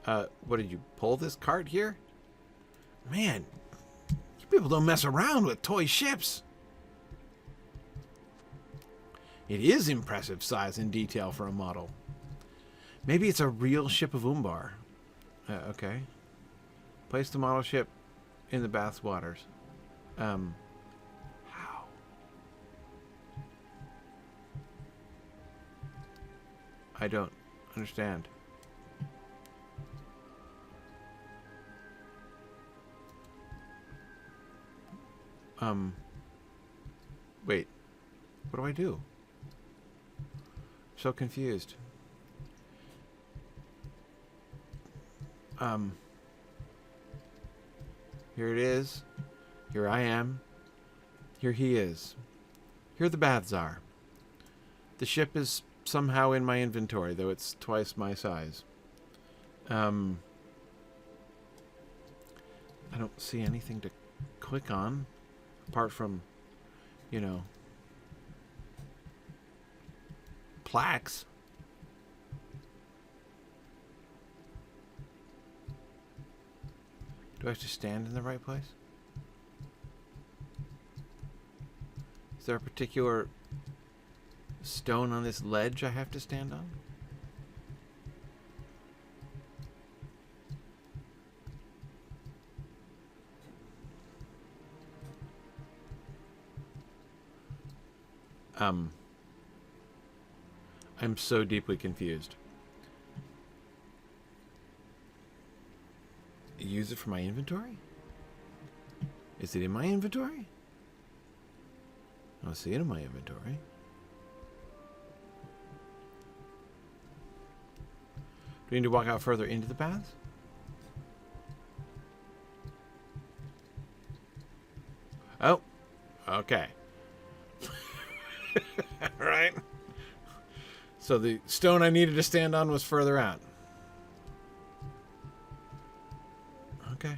What did you pull this cart here? Man, you people don't mess around with toy ships. It is impressive size and detail for a model. Maybe it's a real ship of Umbar. Okay. Place the model ship in the bath's waters. How? I don't understand. Wait. What do I do? I'm so confused. Here it is. Here I am. Here he is. Here the baths are. The ship is somehow in my inventory, though it's twice my size. I don't see anything to click on, apart from, you know, plaques. Do I have to stand in the right place? Is there a particular stone on this ledge I have to stand on? I'm so deeply confused. Use it for my inventory? Is it in my inventory? I don't see it in my inventory. Do we need to walk out further into the baths? Oh, okay. Right. So the stone I needed to stand on was further out. Okay.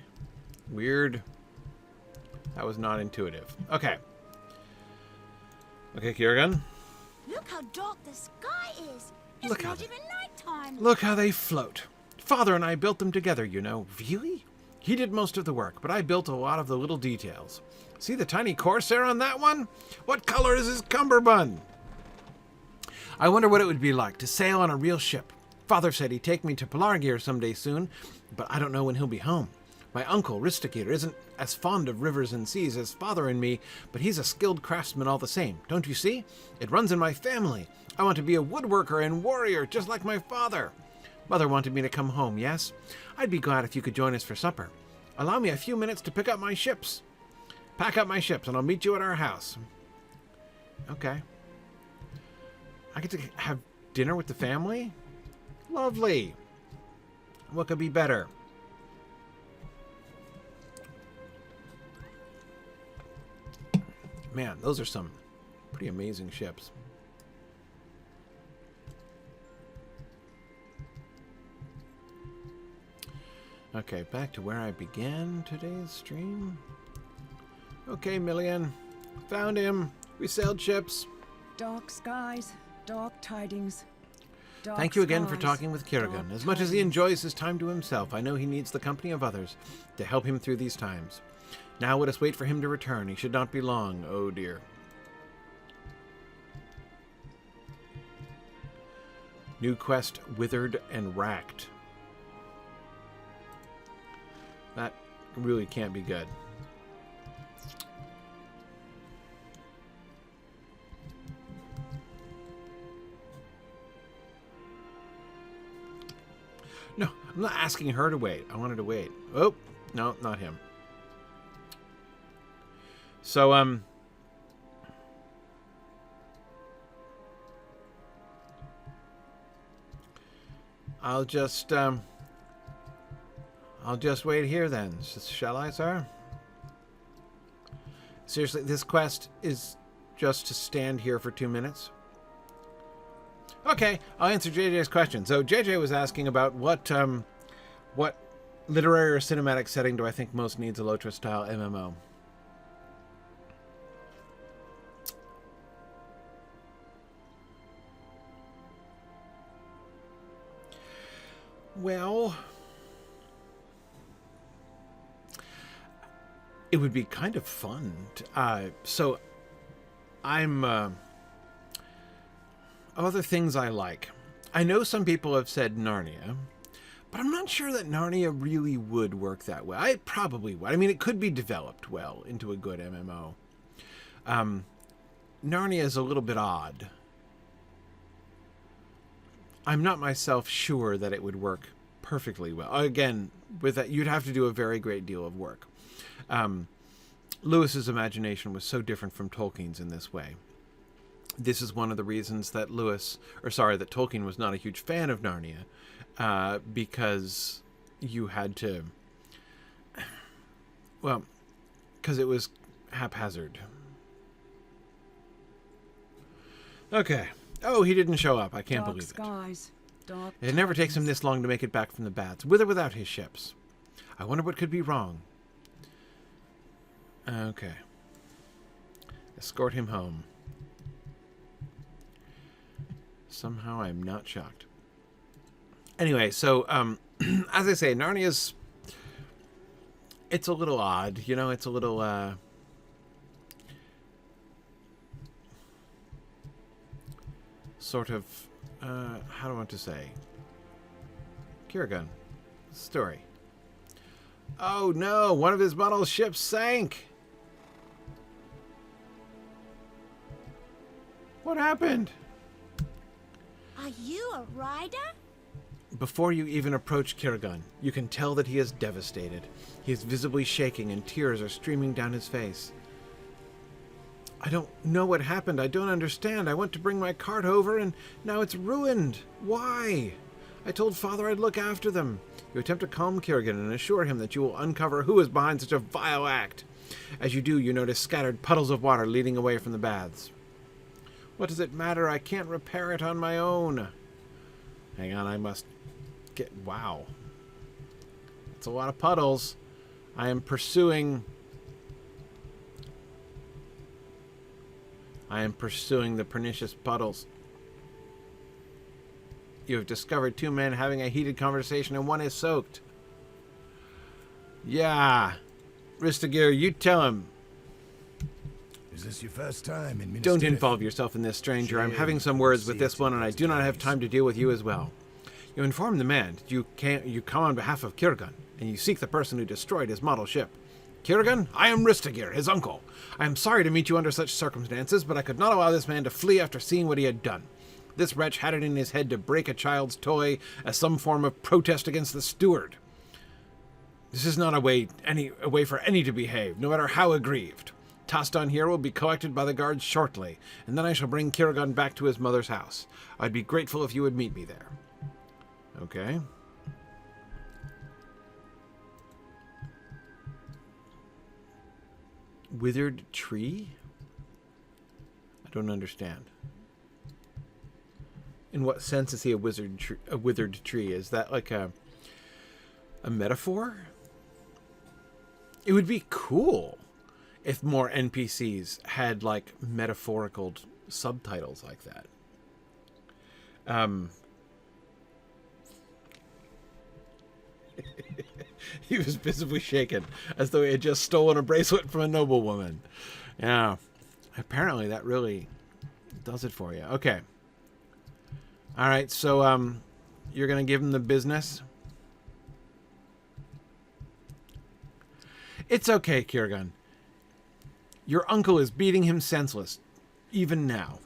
Weird. That was not intuitive. Okay. Okay, Kiergan. Look how dark the sky is. It's Look how not they- even nighttime. Look how they float. Father and I built them together, you know. Really? He did most of the work, but I built a lot of the little details. See the tiny corsair on that one? What color is his cummerbund? I wonder what it would be like to sail on a real ship. Father said he'd take me to Pelargir someday soon, but I don't know when he'll be home. My uncle, Ristakir, isn't as fond of rivers and seas as Father and me, but he's a skilled craftsman all the same. Don't you see? It runs in my family. I want to be a woodworker and warrior, just like my father. Mother wanted me to come home, yes? I'd be glad if you could join us for supper. Allow me a few minutes to pick up my ships. Pack up my ships, and I'll meet you at our house. Okay. I get to have dinner with the family? Lovely. What could be better? Man, those are some pretty amazing ships. Okay, back to where I began today's stream. Okay, Million. Found him. We sailed ships. Dark skies, dark tidings. Dark Thank you again for skies, talking with Kiergan. dark As much as he tidings. enjoys his time to himself, I know he needs the company of others to help him through these times. Now let us wait for him to return. He should not be long. Oh dear. New quest, Withered and Racked. That really can't be good. No, I'm not asking her to wait. I wanted to wait. Oh, no, not him. So, I'll just wait here then, shall I, sir? Seriously, this quest is just to stand here for 2 minutes? Okay, I'll answer JJ's question. So JJ was asking about what literary or cinematic setting do I think most needs a LOTRO-style MMO? Well, it would be kind of fun. So I'm... other things I like. I know some people have said Narnia, but I'm not sure that Narnia really would work that well. It probably would. I mean, it could be developed well into a good MMO. Narnia is a little bit odd. I'm not myself sure that it would work perfectly well. Again, with that, you'd have to do a very great deal of work. Lewis's imagination was so different from Tolkien's in this way. This is one of the reasons that Tolkien was not a huge fan of Narnia, because you had to, well, because it was haphazard. Okay. Oh, he didn't show up. I can't believe it. Skies, dark It never takes him this long to make it back from the baths, with or without his ships. I wonder what could be wrong. Okay. Escort him home. Somehow I'm not shocked. Anyway, so, as I say, Narnia's... It's a little odd, you know? It's a little, sort of, how do I want to say? Kiragun. Story. Oh no! One of his model ships sank! What happened? Are you a rider? Before you even approach Kiragun, you can tell that he is devastated. He is visibly shaking and tears are streaming down his face. I don't know what happened. I don't understand. I went to bring my cart over and now it's ruined. Why? I told Father I'd look after them. You attempt to calm Kiragun and assure him that you will uncover who is behind such a vile act. As you do, you notice scattered puddles of water leading away from the baths. What does it matter? I can't repair it on my own. Hang on, I must get... Wow. It's a lot of puddles. I am pursuing the pernicious puddles. You have discovered two men having a heated conversation and one is soaked. Yeah. Ristagir, you tell him. Is this your first time in Minas Don't Tirith? involve yourself in this, stranger. I'm having some words with this one, and I do not have time to deal with you as well. You inform the man that you come on behalf of Kiragun, and you seek the person who destroyed his model ship. Kiragun, I am Ristagir, his uncle. I am sorry to meet you under such circumstances, but I could not allow this man to flee after seeing what he had done. This wretch had it in his head to break a child's toy as some form of protest against the steward. This is not a way for any to behave, no matter how aggrieved. Taston here will be collected by the guards shortly, and then I shall bring Kiragun back to his mother's house. I'd be grateful if you would meet me there. Okay. Withered tree? I don't understand. In what sense is he a withered tree? Is that like a metaphor? It would be cool if more NPCs had like metaphorical subtitles like that. He was visibly shaken, as though he had just stolen a bracelet from a noblewoman. Yeah, apparently that really does it for you. Okay. All right, so you're gonna give him the business. It's okay, Kiragun. Your uncle is beating him senseless, even now.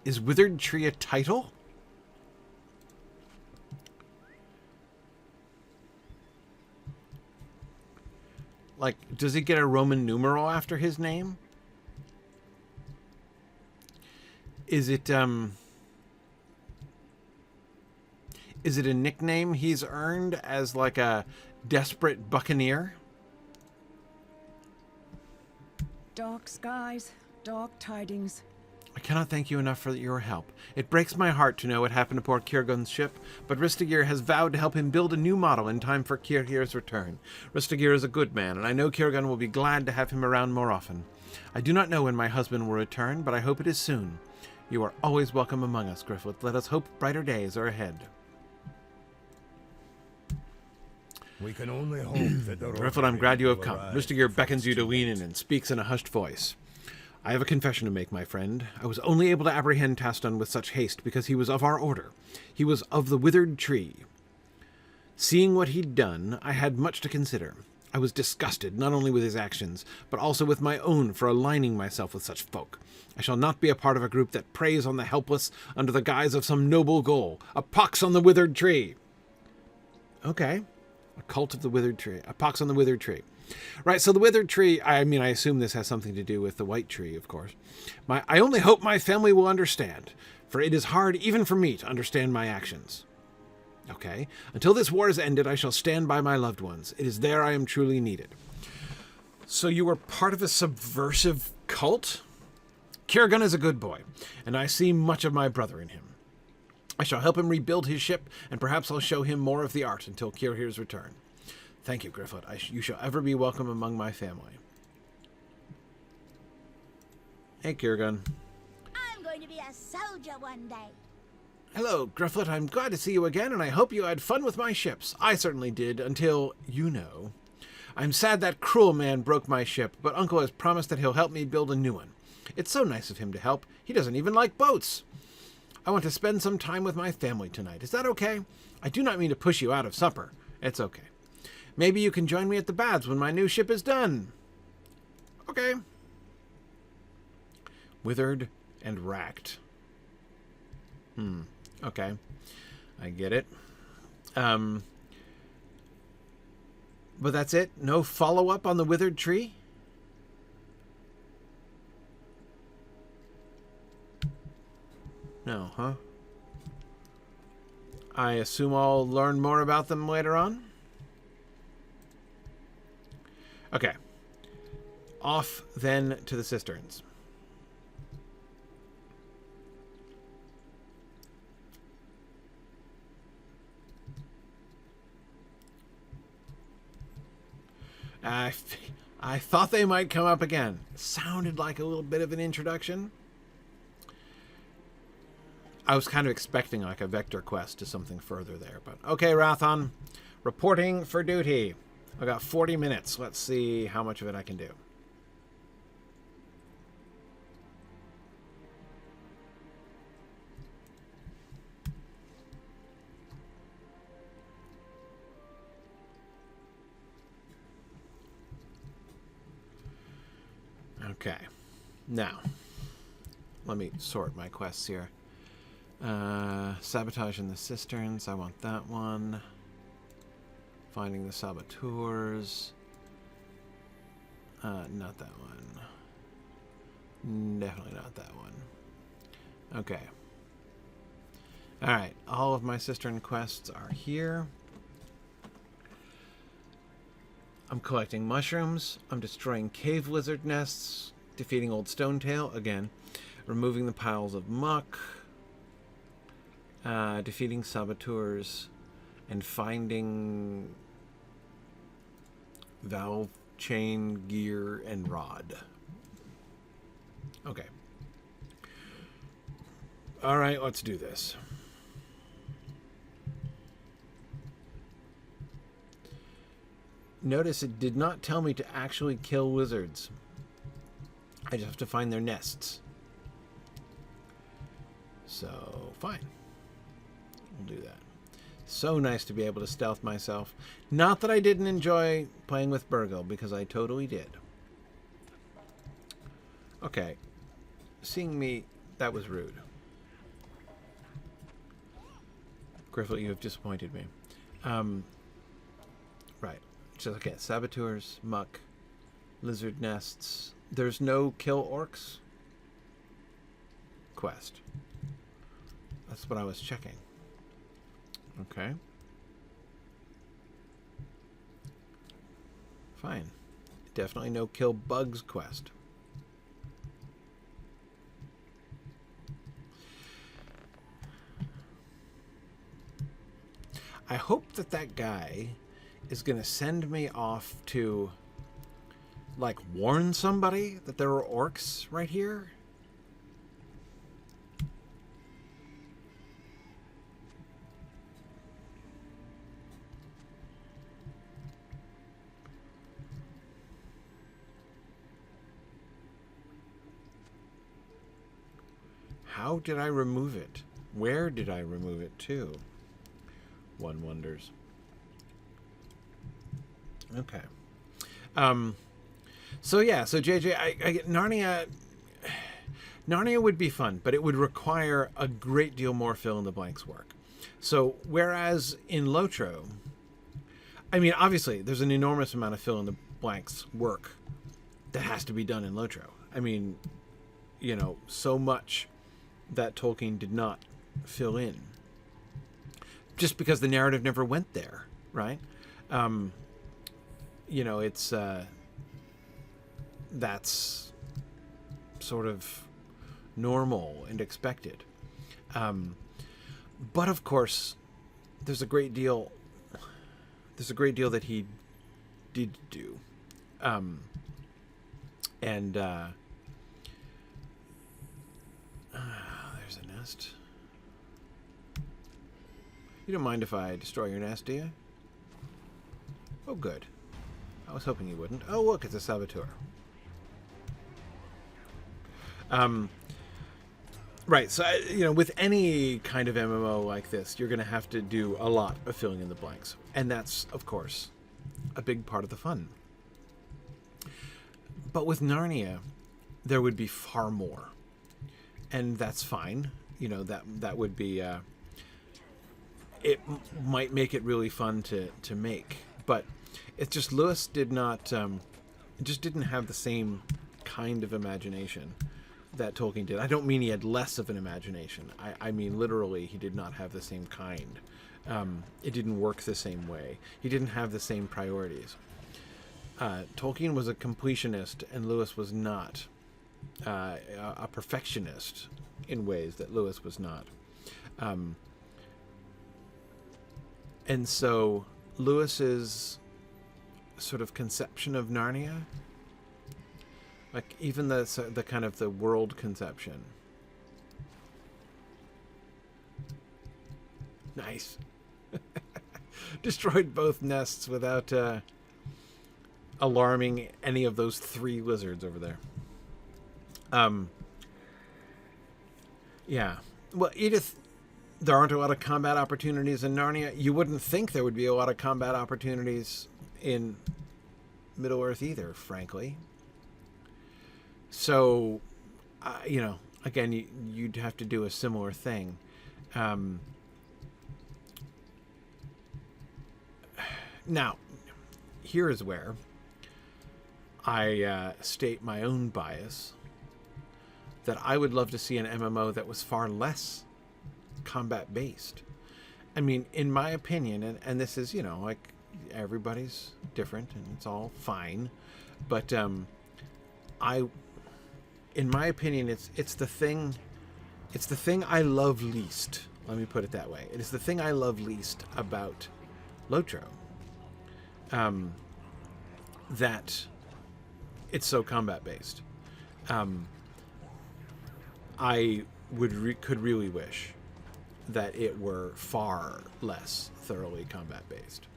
Is Withered Tree a title? Like, does he get a Roman numeral after his name? Is it a nickname he's earned as like a desperate buccaneer? Dark skies, dark tidings. I cannot thank you enough for your help. It breaks my heart to know what happened to poor Kiergun's ship, but Ristagir has vowed to help him build a new model in time for Kirgir's return. Ristagir is a good man, and I know Kiergun will be glad to have him around more often. I do not know when my husband will return, but I hope it is soon. You are always welcome among us, Griffith. Let us hope brighter days are ahead. We can only hope that the Griffith, I'm glad you have will come. arrive Ristagir before beckons it's you to too lean in and speaks in a hushed voice. I have a confession to make, my friend. I was only able to apprehend Taston with such haste because he was of our order. He was of the withered tree. Seeing what he'd done, I had much to consider. I was disgusted not only with his actions, but also with my own for aligning myself with such folk. I shall not be a part of a group that preys on the helpless under the guise of some noble goal. A pox on the withered tree. Okay. A cult of the withered tree. A pox on the withered tree. Right, so the withered tree, I mean, I assume this has something to do with the white tree, of course. I only hope my family will understand, for it is hard even for me to understand my actions. Okay, until this war is ended, I shall stand by my loved ones. It is there I am truly needed. So you were part of a subversive cult? Kiergun is a good boy, and I see much of my brother in him. I shall help him rebuild his ship, and perhaps I'll show him more of the art until Kirgir's return. Thank you, Griffith. You shall ever be welcome among my family. Hey, Kiergun. I'm going to be a soldier one day. Hello, Griffith. I'm glad to see you again, and I hope you had fun with my ships. I certainly did, until, you know. I'm sad that cruel man broke my ship, but Uncle has promised that he'll help me build a new one. It's so nice of him to help. He doesn't even like boats. I want to spend some time with my family tonight. Is that okay? I do not mean to push you out of supper. It's okay. Maybe you can join me at the baths when my new ship is done. Okay. Withered and racked. Okay. I get it. But that's it? No follow-up on the withered tree? No, huh? I assume I'll learn more about them later on? Okay. Off, then, to the cisterns. I thought they might come up again. Sounded like a little bit of an introduction. I was kind of expecting like a vector quest to something further there, but okay, Rathon, reporting for duty. I got 40 minutes. Let's see how much of it I can do. Okay. Now, let me sort my quests here. Sabotage in the cisterns. I want that one. Finding the saboteurs. Not that one. Definitely not that one. Okay. Alright, all of my cistern quests are here. I'm collecting mushrooms. I'm destroying cave lizard nests. Defeating Old Stonetail, again. Removing the piles of muck. Defeating saboteurs. And finding valve, chain, gear, and rod. Okay. Alright, let's do this. Notice it did not tell me to actually kill lizards. I just have to find their nests. So, fine. We'll do that. So nice to be able to stealth myself. Not that I didn't enjoy playing with Burgle, because I totally did. Okay. Seeing me, that was rude. Griffith, you have disappointed me. Right. So, okay, saboteurs, muck, Lizard nests. There's no kill orcs quest. That's what I was checking. Okay. Fine. Definitely no kill bugs quest. I hope that that guy is going to send me off to, like, warn somebody that there are orcs right here. How did I remove it? Where did I remove it to? One wonders. Okay. So yeah, so JJ, I get Narnia. Narnia would be fun, but it would require a great deal more fill in the blanks work. So whereas in Lotro, I mean, obviously there's an enormous amount of fill in the blanks work that has to be done in Lotro. I mean, you know, so much that Tolkien did not fill in, just because the narrative never went there, right? You know, it's that's sort of normal and expected. But of course, there's a great deal that he did do, and there's a nest. You don't mind if I destroy your nest, do you? Oh, good. I was hoping you wouldn't. Oh, look, it's a saboteur. Right, so, you know, with any kind of MMO like this, you're going to have to do a lot of filling in the blanks. And that's, of course, a big part of the fun. But with Narnia, there would be far more. And that's fine. You know, that would be... it might make it really fun to make. But it's just Lewis did not... just didn't have the same kind of imagination that Tolkien did. I don't mean he had less of an imagination. I mean literally he did not have the same kind. It didn't work the same way. He didn't have the same priorities. Tolkien was a completionist and Lewis was not. A perfectionist in ways that Lewis was not. And so Lewis's sort of conception of Narnia, like even the kind of the world conception. Nice. Destroyed both nests without alarming any of those 3 lizards over there. Yeah. Well, Edith, there aren't a lot of combat opportunities in Narnia. You wouldn't think there would be a lot of combat opportunities in Middle-earth either, frankly. So, you know, again, you'd have to do a similar thing. Now, here is where I state my own bias, that I would love to see an MMO that was far less combat-based. I mean, in my opinion, and this is, you know, like, everybody's different and it's all fine, but in my opinion, it's the thing I love least. Let me put it that way. It is the thing I love least about Lotro. That it's so combat based. I could really wish that it were far less thoroughly combat based.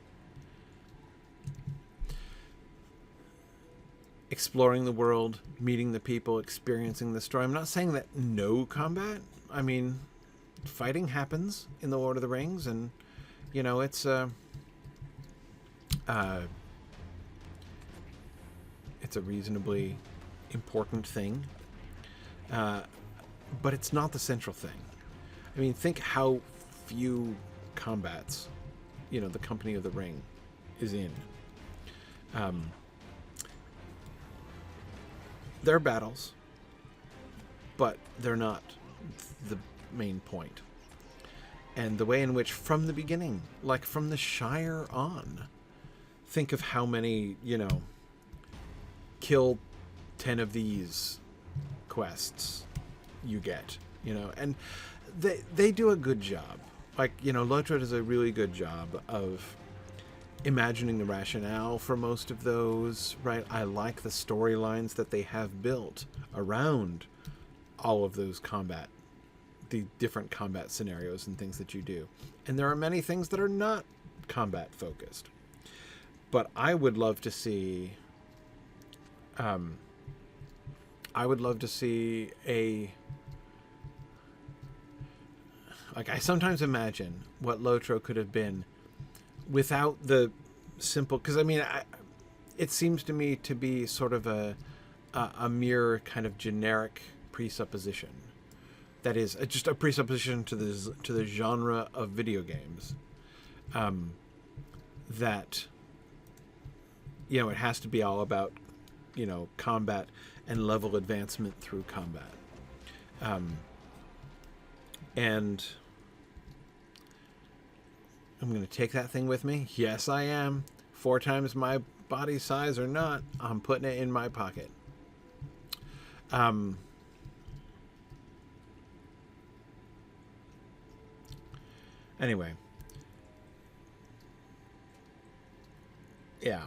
Exploring the world, meeting the people, experiencing the story. I'm not saying that no combat. I mean, fighting happens in the Lord of the Rings, and you know it's a reasonably important thing, but it's not the central thing. I mean, think how few combats, you know, the Company of the Ring is in. They're battles, but they're not the main point. And the way in which, from the beginning, like from the Shire on, think of how many, kill 10 of these quests you get, and they do a good job. Like, Lotro does a really good job of imagining the rationale for most of those, right? I like the storylines that they have built around all of those the different combat scenarios and things that you do. And there are many things that are not combat focused. But I would love to see I sometimes imagine what Lotro could have been without the simple, because it seems to me to be sort of a mere kind of generic presupposition. That is just a presupposition to the genre of video games. That it has to be all about combat and level advancement through combat. And I'm going to take that thing with me. Yes, I am. 4 times my body size or not, I'm putting it in my pocket. Anyway. Yeah.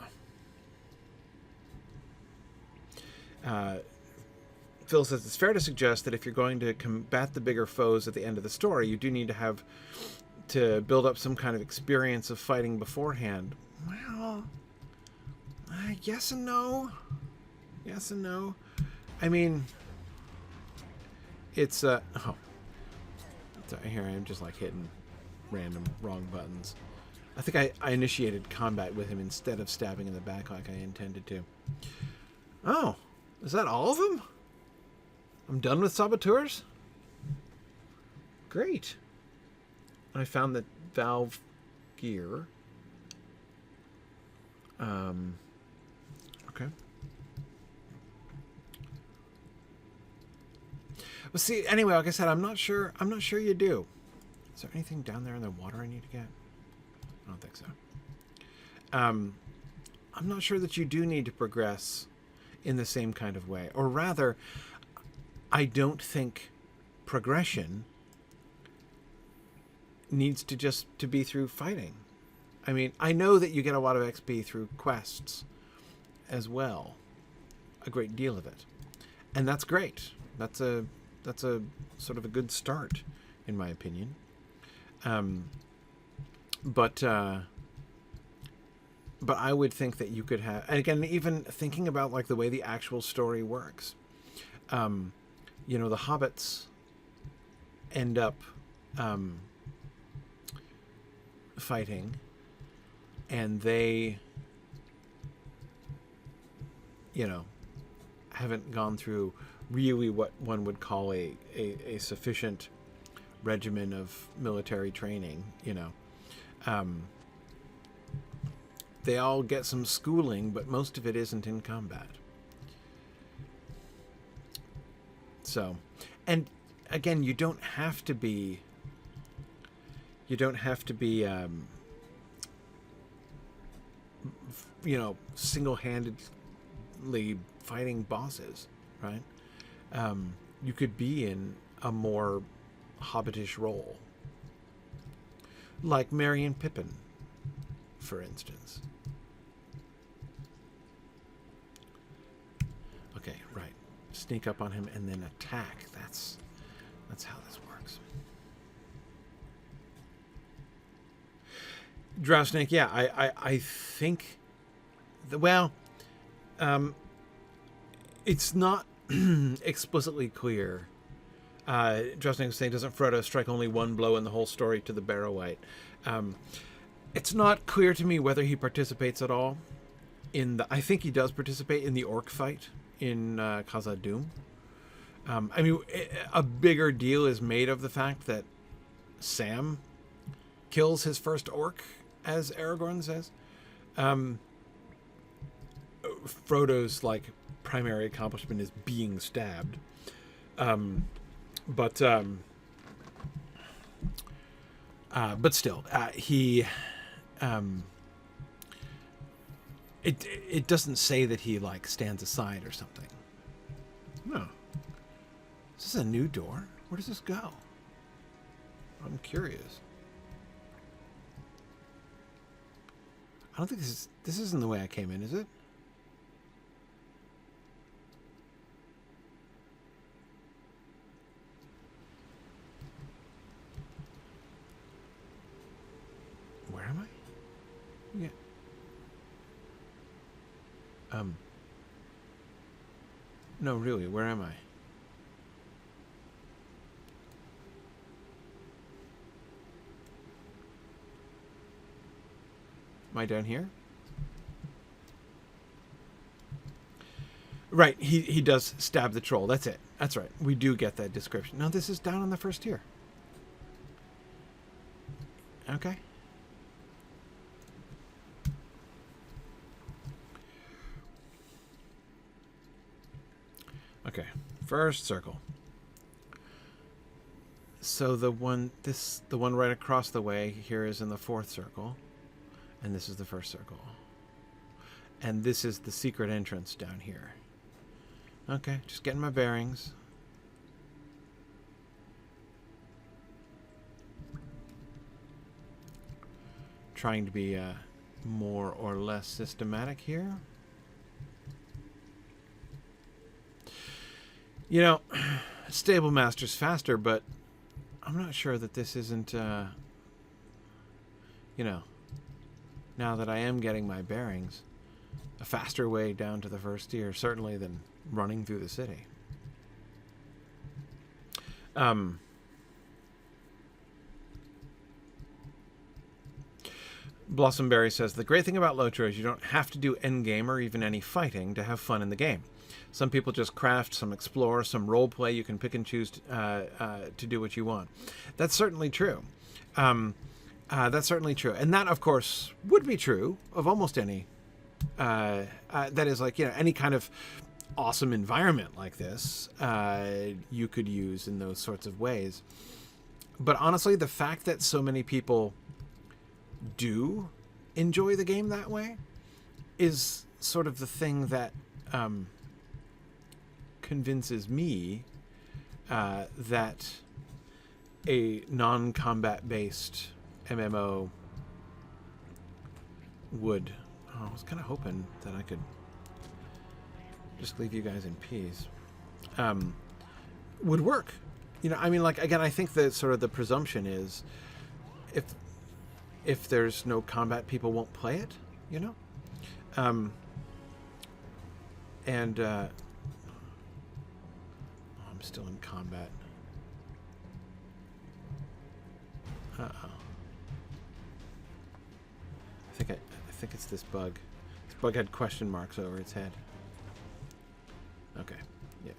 Phil says it's fair to suggest that if you're going to combat the bigger foes at the end of the story, you do need to have to build up some kind of experience of fighting beforehand. Well, yes and no. Yes and no. I mean, it's here I am just like hitting random wrong buttons. I think I initiated combat with him instead of stabbing in the back like I intended to. Oh, is that all of them? I'm done with saboteurs? Great. I found that valve gear. Okay. Well, see, anyway, like I said, I'm not sure you do. Is there anything down there in the water I need to get? I don't think so. I'm not sure that you do need to progress in the same kind of way. Or rather, I don't think progression needs to just to be through fighting. I mean, I know that you get a lot of XP through quests as well. A great deal of it. And that's great. That's a sort of a good start, in my opinion. But I would think that you could have, and again, even thinking about like the way the actual story works, the hobbits end up fighting, and they, haven't gone through really what one would call a sufficient regimen of military training, they all get some schooling, but most of it isn't in combat. So, and again, you don't have to be single-handedly fighting bosses, right? You could be in a more hobbitish role, like Merry and Pippin, for instance. Okay, right. Sneak up on him and then attack. That's how this works. Drow Snake, yeah, I think it's not explicitly clear. Drow Snake was saying, doesn't Frodo strike only one blow in the whole story to the Barrow-wight? It's not clear to me whether he participates at all I think he does participate in the orc fight in Khazad-dûm. A bigger deal is made of the fact that Sam kills his first orc, as Aragorn says. Frodo's like primary accomplishment is being stabbed. But still, he it doesn't say that he like stands aside or something. No. Is this a new door? Where does this go? I'm curious. I don't think this isn't the way I came in, is it? Where am I? Yeah. No, really, where am I? Am I down here? Right, he does stab the troll. That's it. That's right. We do get that description. No, this is down on the first tier. Okay. Okay, first circle. So the one right across the way here is in the fourth circle, and this is the first circle. And this is the secret entrance down here. Okay, just getting my bearings. Trying to be more or less systematic here. You know, Stable Master's faster, but I'm not sure that this isn't, you know, now that I am getting my bearings, a faster way down to the first tier, certainly than running through the city. Blossomberry says, the great thing about Lotro is you don't have to do endgame or even any fighting to have fun in the game. Some people just craft, some explore, some role play. You can pick and choose to do what you want. That's certainly true. That's certainly true. And that, of course, would be true of almost any, that is like, you know, any kind of awesome environment like this, you could use in those sorts of ways. But honestly, the fact that so many people do enjoy the game that way is sort of the thing that convinces me that a non-combat based MMO would... Oh, I was kind of hoping that I could just leave you guys in peace. Would work. You know, I mean, like, again, I think that sort of the presumption is if there's no combat, people won't play it, you know? I'm still in combat. Uh-oh. I think it's this bug. This bug had question marks over its head. Okay, yeah.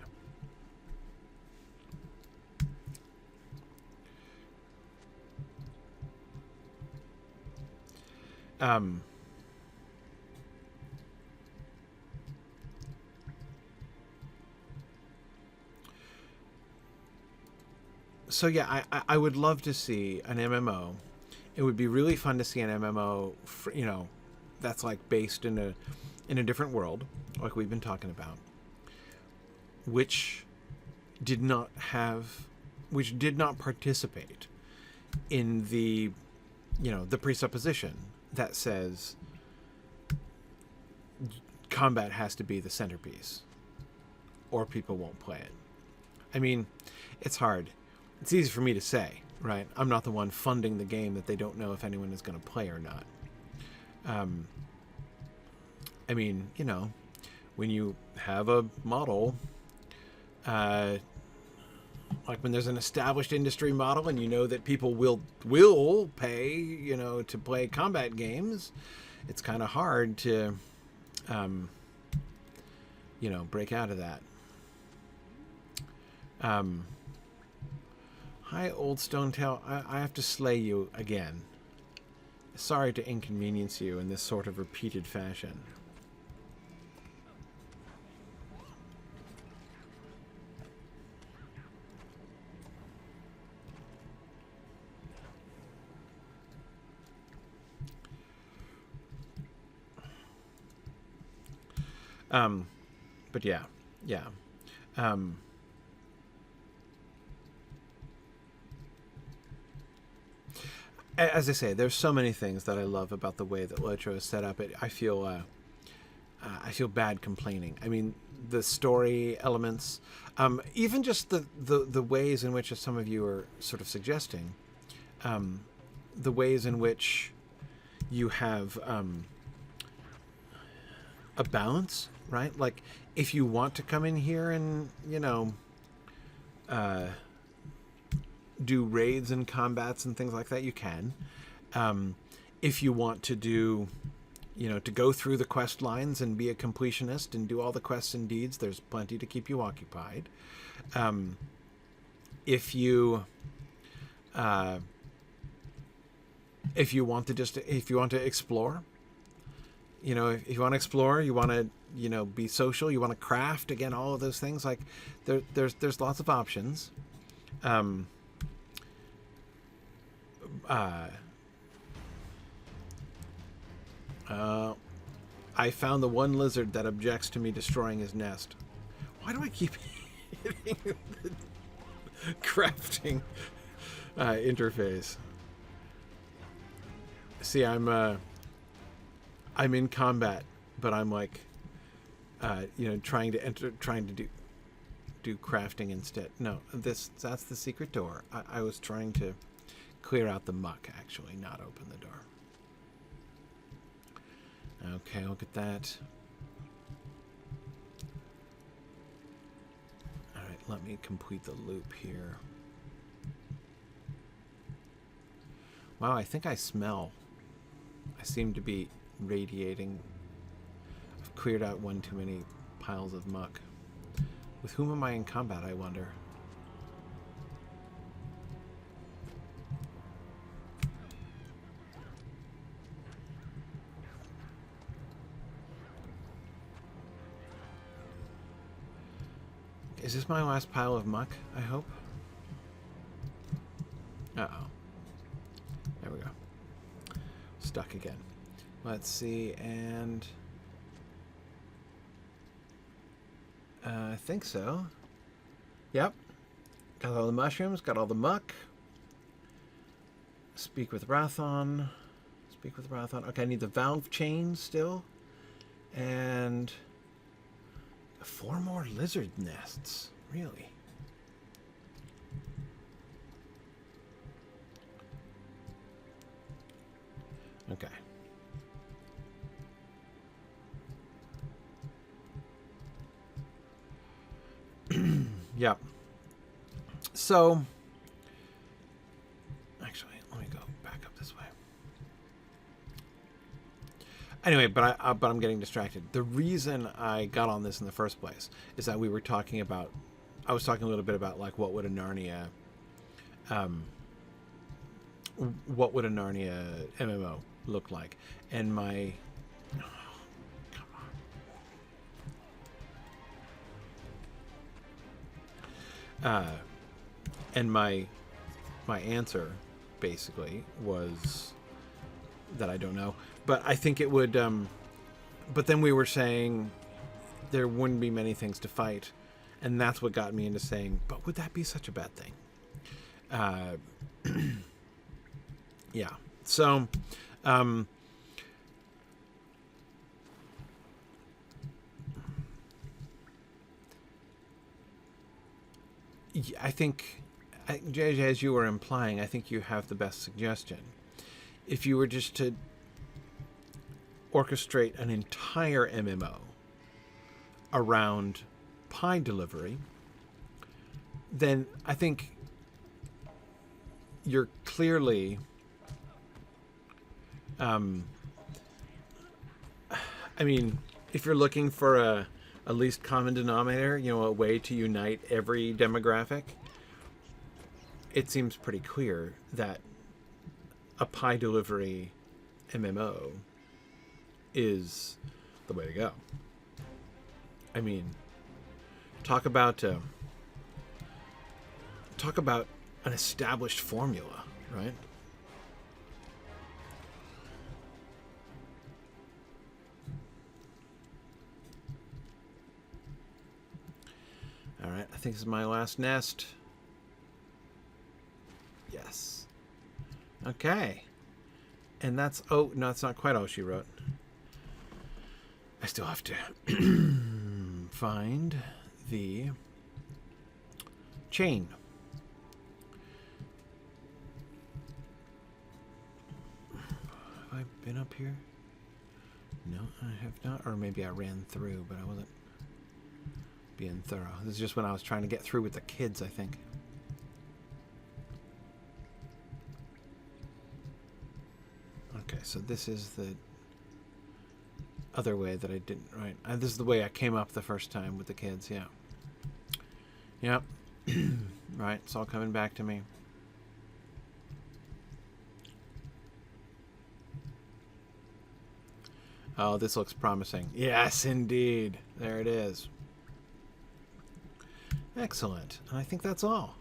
So yeah, I would love to see an MMO. It would be really fun to see an MMO, you know, that's like based in a different world, like we've been talking about, which did not participate in the, you know, the presupposition that says combat has to be the centerpiece or people won't play it. I mean, it's hard. It's easy for me to say, right? I'm not the one funding the game that they don't know if anyone is going to play or not. I mean, you know, when you have a model, like when there's an established industry model and you know that people will pay, you know, to play combat games, it's kind of hard to, you know, break out of that. Hi, Old Stonetail. I have to slay you again. Sorry to inconvenience you in this sort of repeated fashion. But yeah. Um, as I say, there's so many things that I love about the way that Lotro is set up. I feel bad complaining. I mean, the story elements, even just the ways in which, as some of you are sort of suggesting, the ways in which you have a balance, right? Like, if you want to come in here and, do raids and combats and things like that, you can. If you want to do, to go through the quest lines and be a completionist and do all the quests and deeds, there's plenty to keep you occupied. If you want to explore, if you want to explore, you want to, be social, you want to craft, again, all of those things, like there's lots of options. I found the one lizard that objects to me destroying his nest. Why do I keep hitting the crafting interface? See, I'm in combat, but I'm like, trying to do crafting instead. No, that's the secret door. I was trying to clear out the muck, actually, not open the door. Okay, look at that. Alright, let me complete the loop here. Wow, I think I smell. I seem to be radiating. I've cleared out one too many piles of muck. With whom am I in combat, I wonder? Is this my last pile of muck, I hope? Uh-oh. There we go. Stuck again. Let's see, and... I think so. Yep. Got all the mushrooms, got all the muck. Speak with Rathon. Speak with Rathon. Okay, I need the valve chain still. And... 4 more lizard nests. Really? Okay. Yep. So, actually, let me go back up this way. Anyway, but I'm getting distracted. The reason I got on this in the first place is that we were talking about, I was talking a little bit about, like, what would a Narnia MMO look like, and my, and my answer basically was that I don't know. But I think it would, but then we were saying there wouldn't be many things to fight. And that's what got me into saying, but would that be such a bad thing? Yeah. So, I think, JJ, as you were implying, I think you have the best suggestion. If you were just to orchestrate an entire MMO around pie delivery, then I think you're clearly, I mean, if you're looking for a least common denominator, a way to unite every demographic, it seems pretty clear that a pie delivery MMO is the way to go. I mean, talk about an established formula, right? think this is my last nest. Yes. Okay. And that's... Oh, no, it's not quite all she wrote. I still have to find the chain. Have I been up here? No, I have not. Or maybe I ran through, but I wasn't being thorough. This is just when I was trying to get through with the kids, I think. Okay, so this is the other way that I didn't, right? This is the way I came up the first time with the kids, yeah. Yep. Right, it's all coming back to me. Oh, this looks promising. Yes, indeed. There it is. Excellent. I think that's all.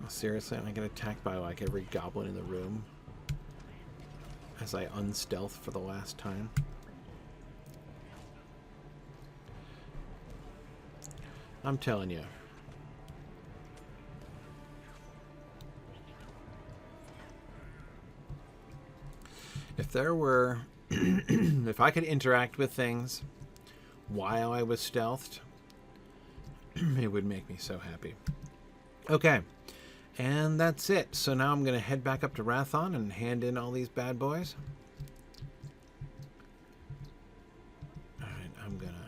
Oh, seriously, am I get attacked by like every goblin in the room as I unstealth for the last time? I'm telling you. If there were... if I could interact with things while I was stealthed, it would make me so happy. Okay. And that's it. So now I'm going to head back up to Rathon and hand in all these bad boys. Alright, I'm going to...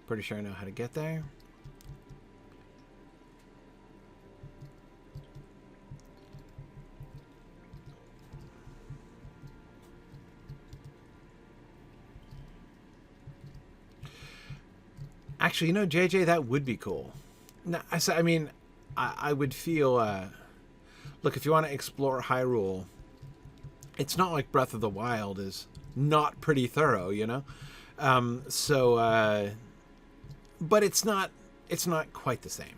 Pretty sure I know how to get there. Actually, you know, JJ, that would be cool. No, I mean, I would feel... look, if you want to explore Hyrule, it's not like Breath of the Wild is not pretty thorough, you know? But it's not quite the same.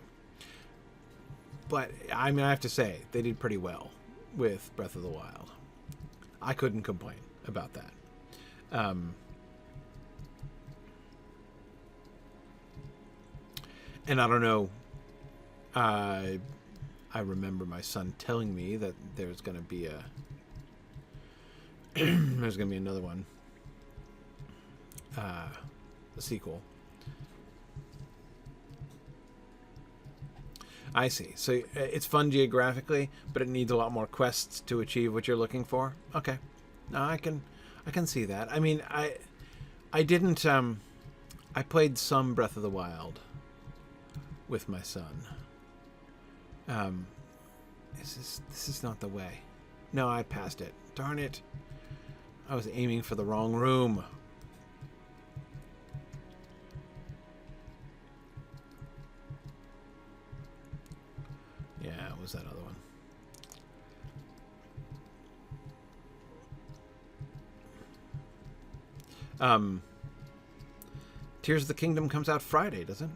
But, I mean, I have to say, they did pretty well with Breath of the Wild. I couldn't complain about that. And I don't know, I remember my son telling me that there's going to be there's going to be another one, a sequel. I see. So it's fun geographically, but it needs a lot more quests to achieve what you're looking for. Okay, no, I can see that. I mean, I didn't. I played some Breath of the Wild with my son. This is not the way. No, I passed it. Darn it! I was aiming for the wrong room. Yeah, it was that other one. Tears of the Kingdom comes out Friday, doesn't it?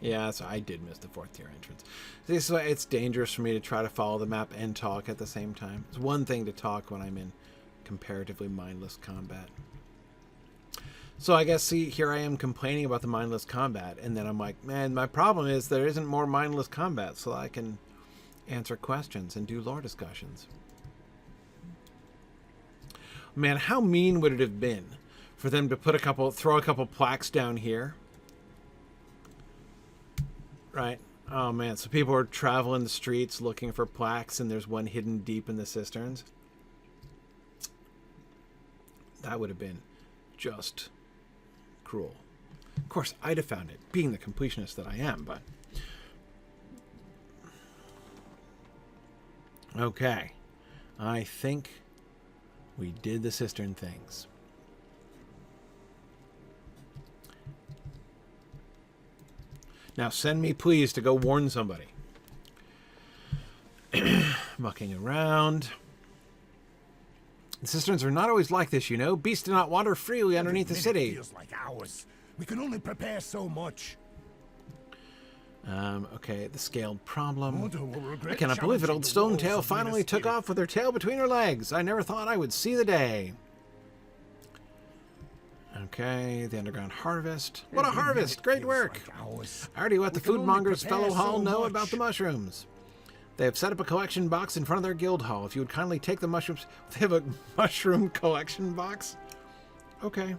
Yeah, so I did miss the 4th tier entrance. This is why it's dangerous for me to try to follow the map and talk at the same time. It's one thing to talk when I'm in comparatively mindless combat. So I guess, see, here I am complaining about the mindless combat, and then I'm like, man, my problem is there isn't more mindless combat, so I can answer questions and do lore discussions. Man, how mean would it have been for them to throw a couple plaques down here? Right? Oh man, so people are traveling the streets looking for plaques, and there's one hidden deep in the cisterns. That would have been just cruel. Of course, I'd have found it, being the completionist that I am, but... Okay. I think we did the cistern things. Now send me, please, to go warn somebody. Mucking around. The cisterns are not always like this, you know. Beasts do not wander freely underneath the city. Feels like ours. We can only prepare so much. Okay, the scaled problem. Mordor will regret I cannot believe it. challenging Old the Stone walls Tail of finally Minas took Tirith. off with her tail between her legs. I never thought I would see the day. Okay, the underground harvest. What a Every harvest! minute Great feels work! like hours. I already let the We can only foodmonger's prepare fellow hall so know much. about the mushrooms. They have set up a collection box in front of their guild hall. If you would kindly take the mushrooms... They have a mushroom collection box? Okay.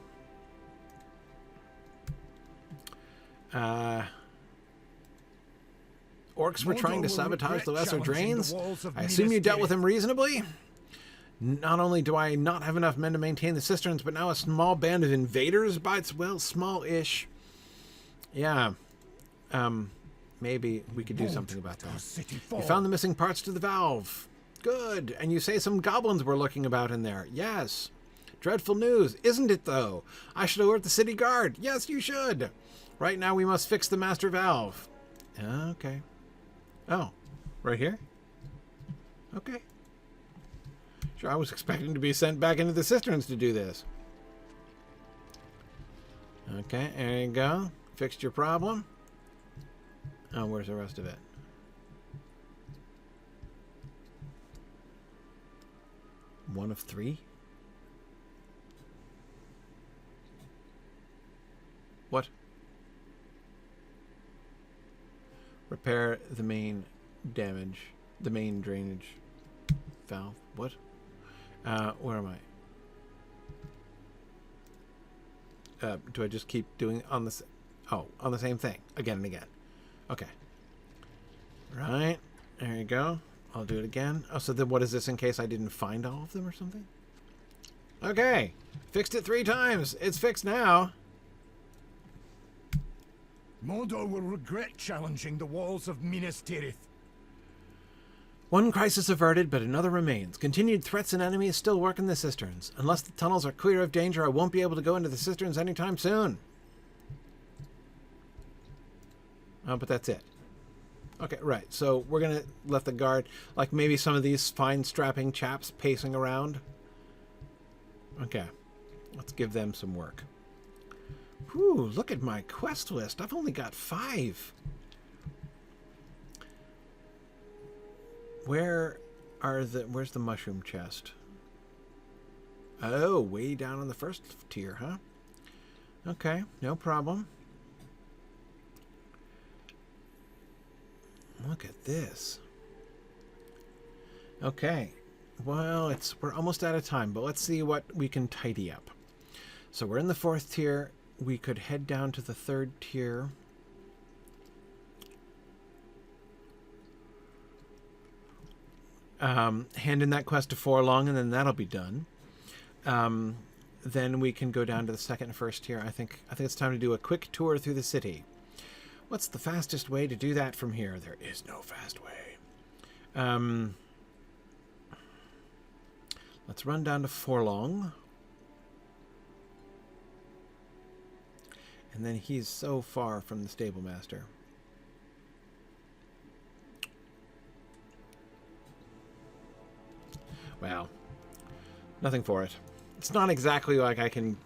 Orcs were Mordor trying to will sabotage regret the lesser challenging the drains? walls of I assume you Minas dealt with Tirith. them reasonably? Not only do I not have enough men to maintain the cisterns, but now a small band of invaders bites, well, small-ish. Yeah. Maybe we could do something about To our that. city You fall. found the missing parts to the valve. Good. And you say some goblins were lurking about in there. Yes. Dreadful news, isn't it, though? I should alert the city guard. Yes, you should. Right now we must fix the master valve. Okay. Oh, right here? Okay. Sure, I was expecting to be sent back into the cisterns to do this. Okay, there you go. Fixed your problem. Oh, where's the rest of it? One of three? What? Repair the main damage. The main drainage valve. What? Where am I? Do I just keep doing on the... Oh, on the same thing. Again and again. Okay. Right. There you go. I'll do it again. Oh, so then what is this in case I didn't find all of them or something? Okay. Fixed it 3 times. It's fixed now. Mordor will regret challenging the walls of Minas Tirith. One crisis averted, but another remains. Continued threats and enemies still work in the cisterns. Unless the tunnels are clear of danger, I won't be able to go into the cisterns anytime soon. Oh, but that's it. Okay, right. So we're going to let the guard, like maybe some of these fine strapping chaps pacing around. Okay. Let's give them some work. Whew, look at my quest list. I've only got 5. Where's the mushroom chest? Oh, way down on the first tier, huh? Okay, no problem. Look at this. Okay. Well, we're almost out of time, but let's see what we can tidy up. So we're in the 4th tier. We could head down to the 3rd tier. Hand in that quest to Forlong, and then that'll be done. Then we can go down to the 2nd and 1st tier. I think it's time to do a quick tour through the city. What's the fastest way to do that from here? There is no fast way. Let's run down to Forlong. And then he's so far from the stable master. Well, nothing for it. It's not exactly like I can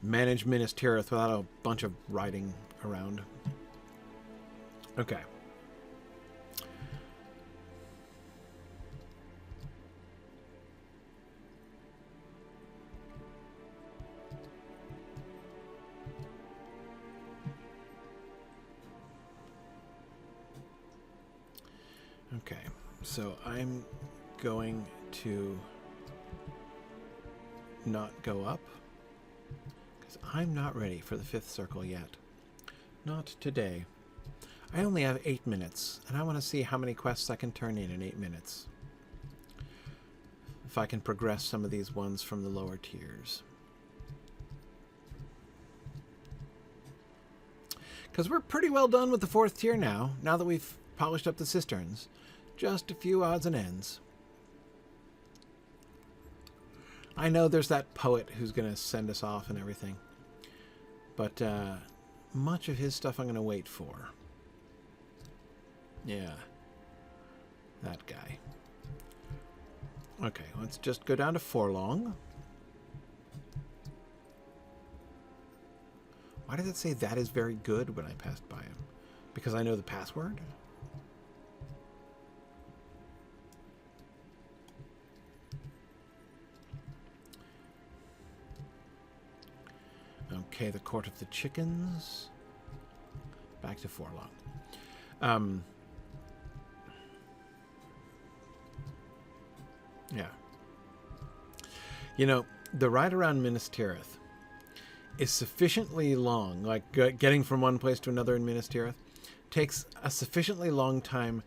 manage Minas Tirith without a bunch of riding around. Okay. Okay, so I'm going to not go up because I'm not ready for the 5th circle yet. Not today. I only have 8 minutes, and I want to see how many quests I can turn in 8 minutes. If I can progress some of these ones from the lower tiers. Because we're pretty well done with the 4th tier now that we've polished up the cisterns. Just a few odds and ends. I know there's that poet who's going to send us off and everything. But much of his stuff I'm going to wait for. Yeah. That guy. Okay, let's just go down to Forlong. Why did it say that is very good when I passed by him? Because I know the password? Okay, the Court of the Chickens. Back to Forlong. Yeah. You know, the ride around Minas Tirith is sufficiently long, like getting from one place to another in Minas Tirith takes a sufficiently long time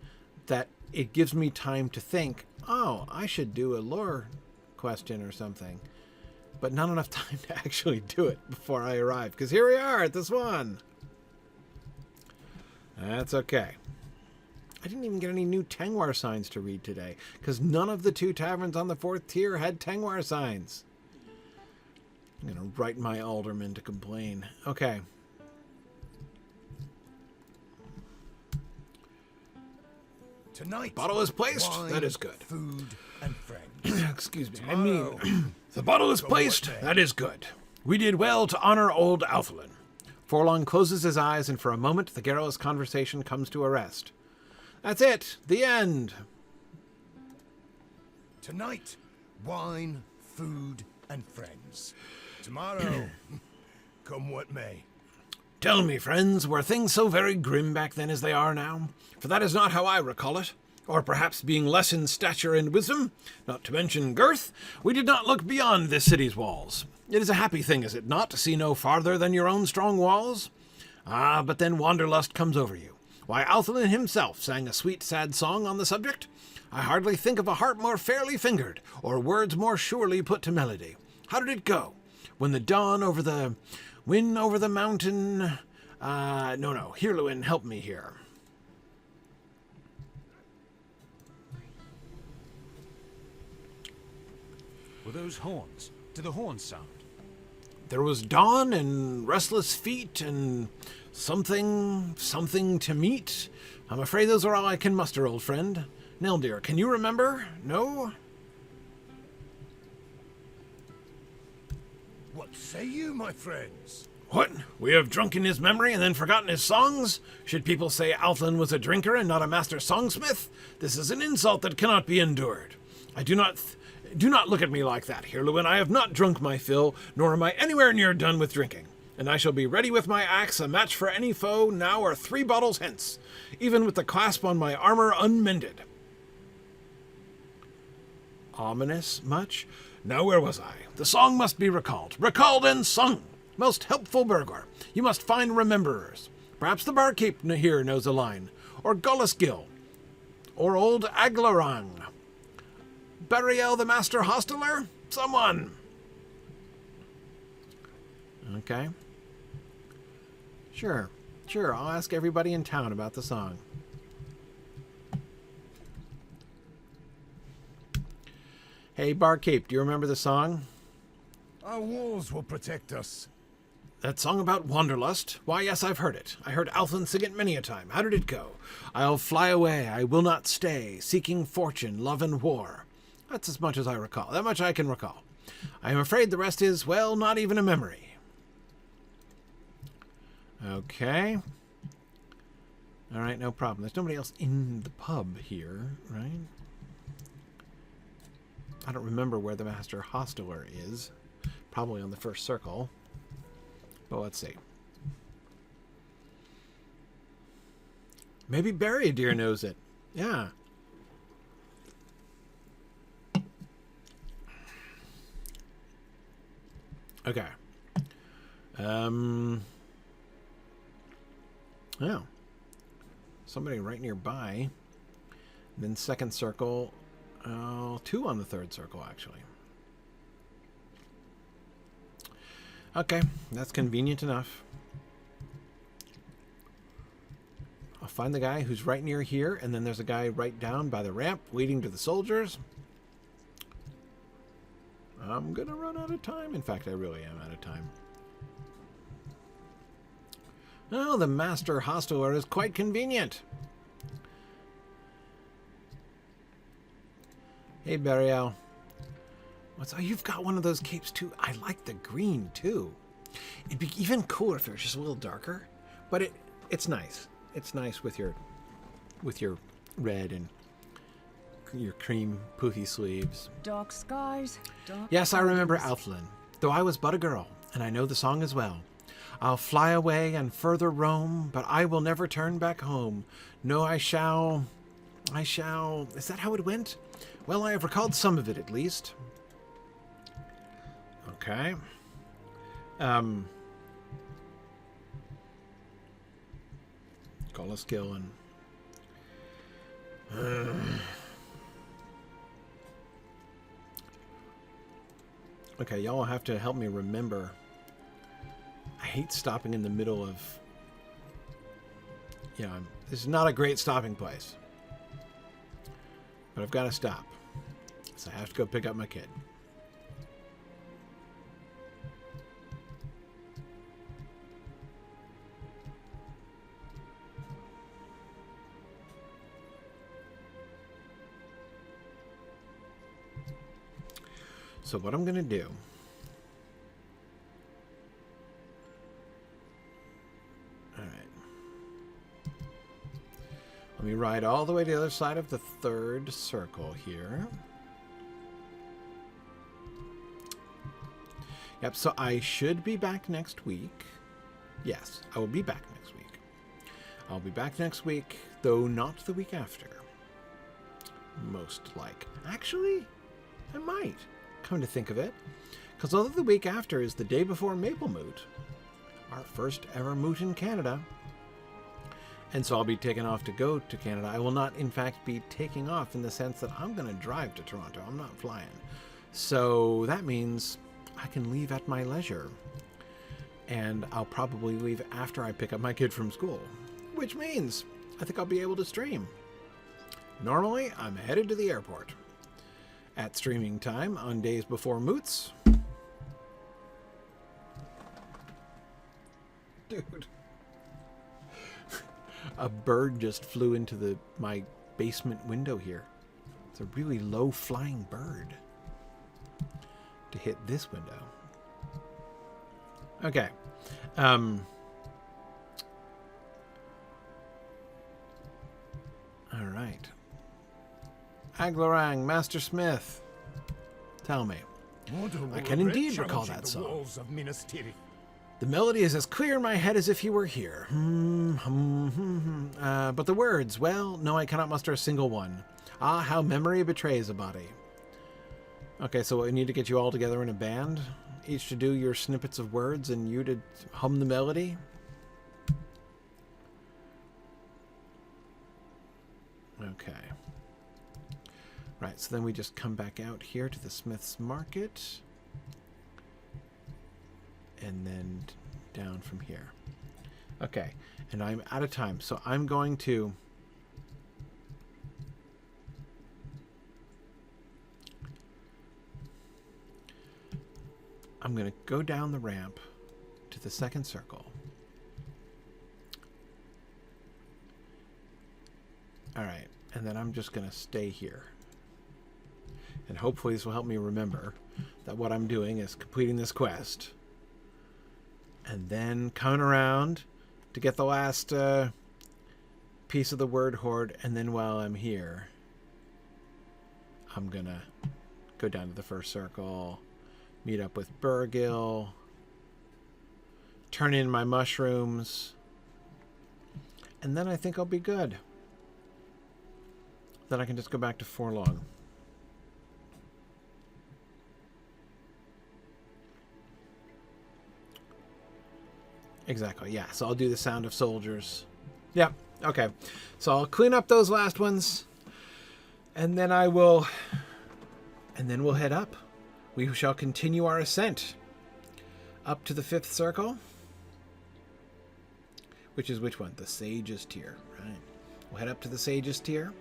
that it gives me time to think, oh, I should do a lore question or something. But not enough time to actually do it before I arrive. Because here we are at this one. That's okay. I didn't even get any new Tengwar signs to read today. Because none of the 2 taverns on the 4th tier had Tengwar signs. I'm going to write my alderman to complain. Okay. Tonight, Bottle is placed. wine, That is good. Food and friends. Excuse me. Tomorrow, The bottle is placed. That is good. We did well to honor old Alphalin. Forlong closes his eyes, and for a moment the garrulous conversation comes to a rest. That's it. The end. Tonight, wine, food, and friends. Tomorrow, come what may. Tell me, friends, were things so very grim back then as they are now? For that is not how I recall it. Or perhaps being less in stature and wisdom, not to mention girth, we did not look beyond this city's walls. It is a happy thing, is it not, to see no farther than your own strong walls? Ah, but then wanderlust comes over you. Why, Althalin himself sang a sweet, sad song on the subject. I hardly think of a harp more fairly fingered, or words more surely put to melody. How did it go? When the dawn over the... Win over the mountain... No, Hirluin, help me here. Were those horns? Do the horns sound? There was dawn and restless feet and something to meet. I'm afraid those are all I can muster, old friend. Neldir, can you remember? No? What say you, my friends? What? We have drunken his memory and then forgotten his songs? Should people say Alflin was a drinker and not a master songsmith? This is an insult that cannot be endured. Do not look at me like that, Hirluin. I have not drunk my fill, nor am I anywhere near done with drinking. And I shall be ready with my axe, a match for any foe, now or 3 bottles hence, even with the clasp on my armor unmended. Ominous much? Now where was I? The song must be recalled. Recalled and sung! Most helpful burglar, you must find rememberers. Perhaps the barkeep here knows a line, or Gullisgill, or old Aglarang. Burial the master hosteler? Someone! Okay. Sure, I'll ask everybody in town about the song. Hey, barkeep, do you remember the song? Our walls will protect us. That song about wanderlust? Why, yes, I've heard it. I heard Alflin sing it many a time. How did it go? I'll fly away, I will not stay, seeking fortune, love, and war. That's as much as I recall. That much I can recall. I am afraid the rest is, well, not even a memory. Okay. All right, no problem. There's nobody else in the pub here, right? I don't remember where the master hosteler is. Probably on the first circle. But let's see. Maybe Barry-a-deer knows it. Yeah. Okay. Oh. Somebody right nearby. Then second circle. 2 on the third circle, actually. Okay, that's convenient enough. I'll find the guy who's right near here, and then there's a guy right down by the ramp waiting to the soldiers. I'm gonna run out of time. In fact, I really am out of time. Oh, the master hosteler is quite convenient. Hey, Burial. Oh, you've got one of those capes too. I like the green too. It'd be even cooler if it was just a little darker, but it's nice. It's nice with your red and your cream poofy sleeves. Dark skies, dark Yes, I remember clouds. Outland, though I was but a girl, and I know the song as well. I'll fly away and further roam, but I will never turn back home. No, I shall... Is that how it went? Well, I have recalled some of it, at least. Okay. Call a skill and... Okay, y'all will have to help me remember. I hate stopping in the middle of... You know, this is not a great stopping place. But I've got to stop. So I have to go pick up my kid. So what I'm going to do... Alright. Let me ride all the way to the other side of the third circle here. Yep, so I should be back next week. Yes, I will be back next week. I'll be back next week, though not the week after. Most like. Actually, I might, come to think of it. Because although the week after is the day before Maple Moot, our first ever moot in Canada, and so I'll be taking off to go to Canada. I will not, in fact, be taking off in the sense that I'm going to drive to Toronto. I'm not flying. So that means I can leave at my leisure. And I'll probably leave after I pick up my kid from school. Which means I think I'll be able to stream. Normally, I'm headed to the airport. At streaming time on days before moots. Dude. A bird just flew into my basement window here. It's a really low-flying bird to hit this window. Okay. All right. Aglarang, Master Smith. Tell me. I can indeed recall that song. Walls of Minas Tirith. The melody is as clear in my head as if you were here. But the words, well, no, I cannot muster a single one. Ah, how memory betrays a body. Okay, so we need to get you all together in a band, each to do your snippets of words and you to hum the melody. Okay. Right, so then we just come back out here to the Smith's Market. And then down from here. Okay, and I'm out of time, so I'm going to... I'm going to go down the ramp to the second circle. All right, and then I'm just going to stay here. And hopefully this will help me remember that what I'm doing is completing this quest. And then coming around to get the last piece of the word hoard. And then while I'm here, I'm going to go down to the first circle, meet up with Burgil, turn in my mushrooms, and then I think I'll be good. Then I can just go back to Forlong. Exactly, yeah. So I'll do the Sound of Soldiers. Yep, okay. So I'll clean up those last ones. And then I will... And then we'll head up. We shall continue our ascent. Up to the 5th circle. Which is which one? The Sage's Tier, right? We'll head up to the Sage's Tier.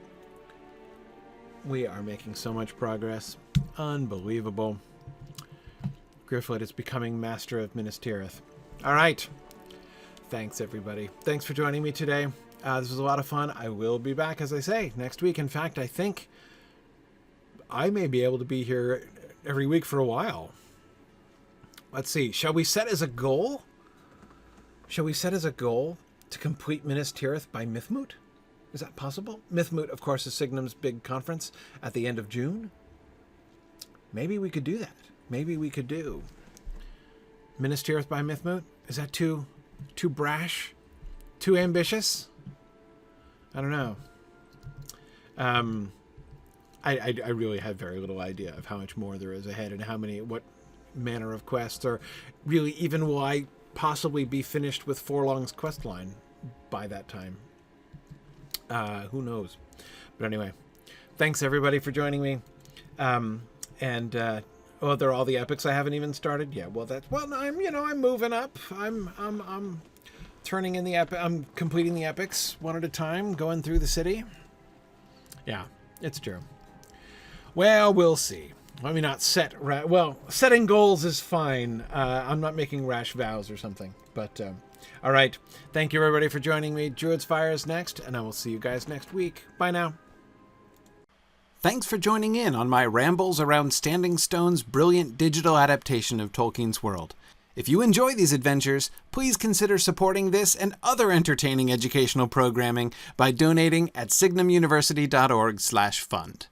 We are making so much progress. Unbelievable. Grifflet is becoming Master of Minas Tirith. All right. Thanks, everybody. Thanks for joining me today. This was a lot of fun. I will be back, as I say, next week. In fact, I think I may be able to be here every week for a while. Let's see. Shall we set as a goal? Shall we set as a goal to complete Minas Tirith by Mythmoot? Is that possible? Mythmoot, of course, is Signum's big conference at the end of June. Maybe we could do that. Maybe we could do Minas Tirith by Mythmoot. Is that too brash? Too ambitious? I don't know. I really have very little idea of how much more there is ahead and what manner of quests, or really even will I possibly be finished with Forlong's quest line by that time. Who knows? But anyway, thanks everybody for joining me. They're all the epics I haven't even started. Yeah, I'm moving up. I'm turning in the epic. I'm completing the epics one at a time, going through the city. Yeah, it's true. Well, we'll see. Let me not set... setting goals is fine. I'm not making rash vows or something. But, all right. Thank you, everybody, for joining me. Druid's Fire is next, and I will see you guys next week. Bye now. Thanks for joining in on my rambles around Standing Stone's brilliant digital adaptation of Tolkien's world. If you enjoy these adventures, please consider supporting this and other entertaining educational programming by donating at signumuniversity.org/fund.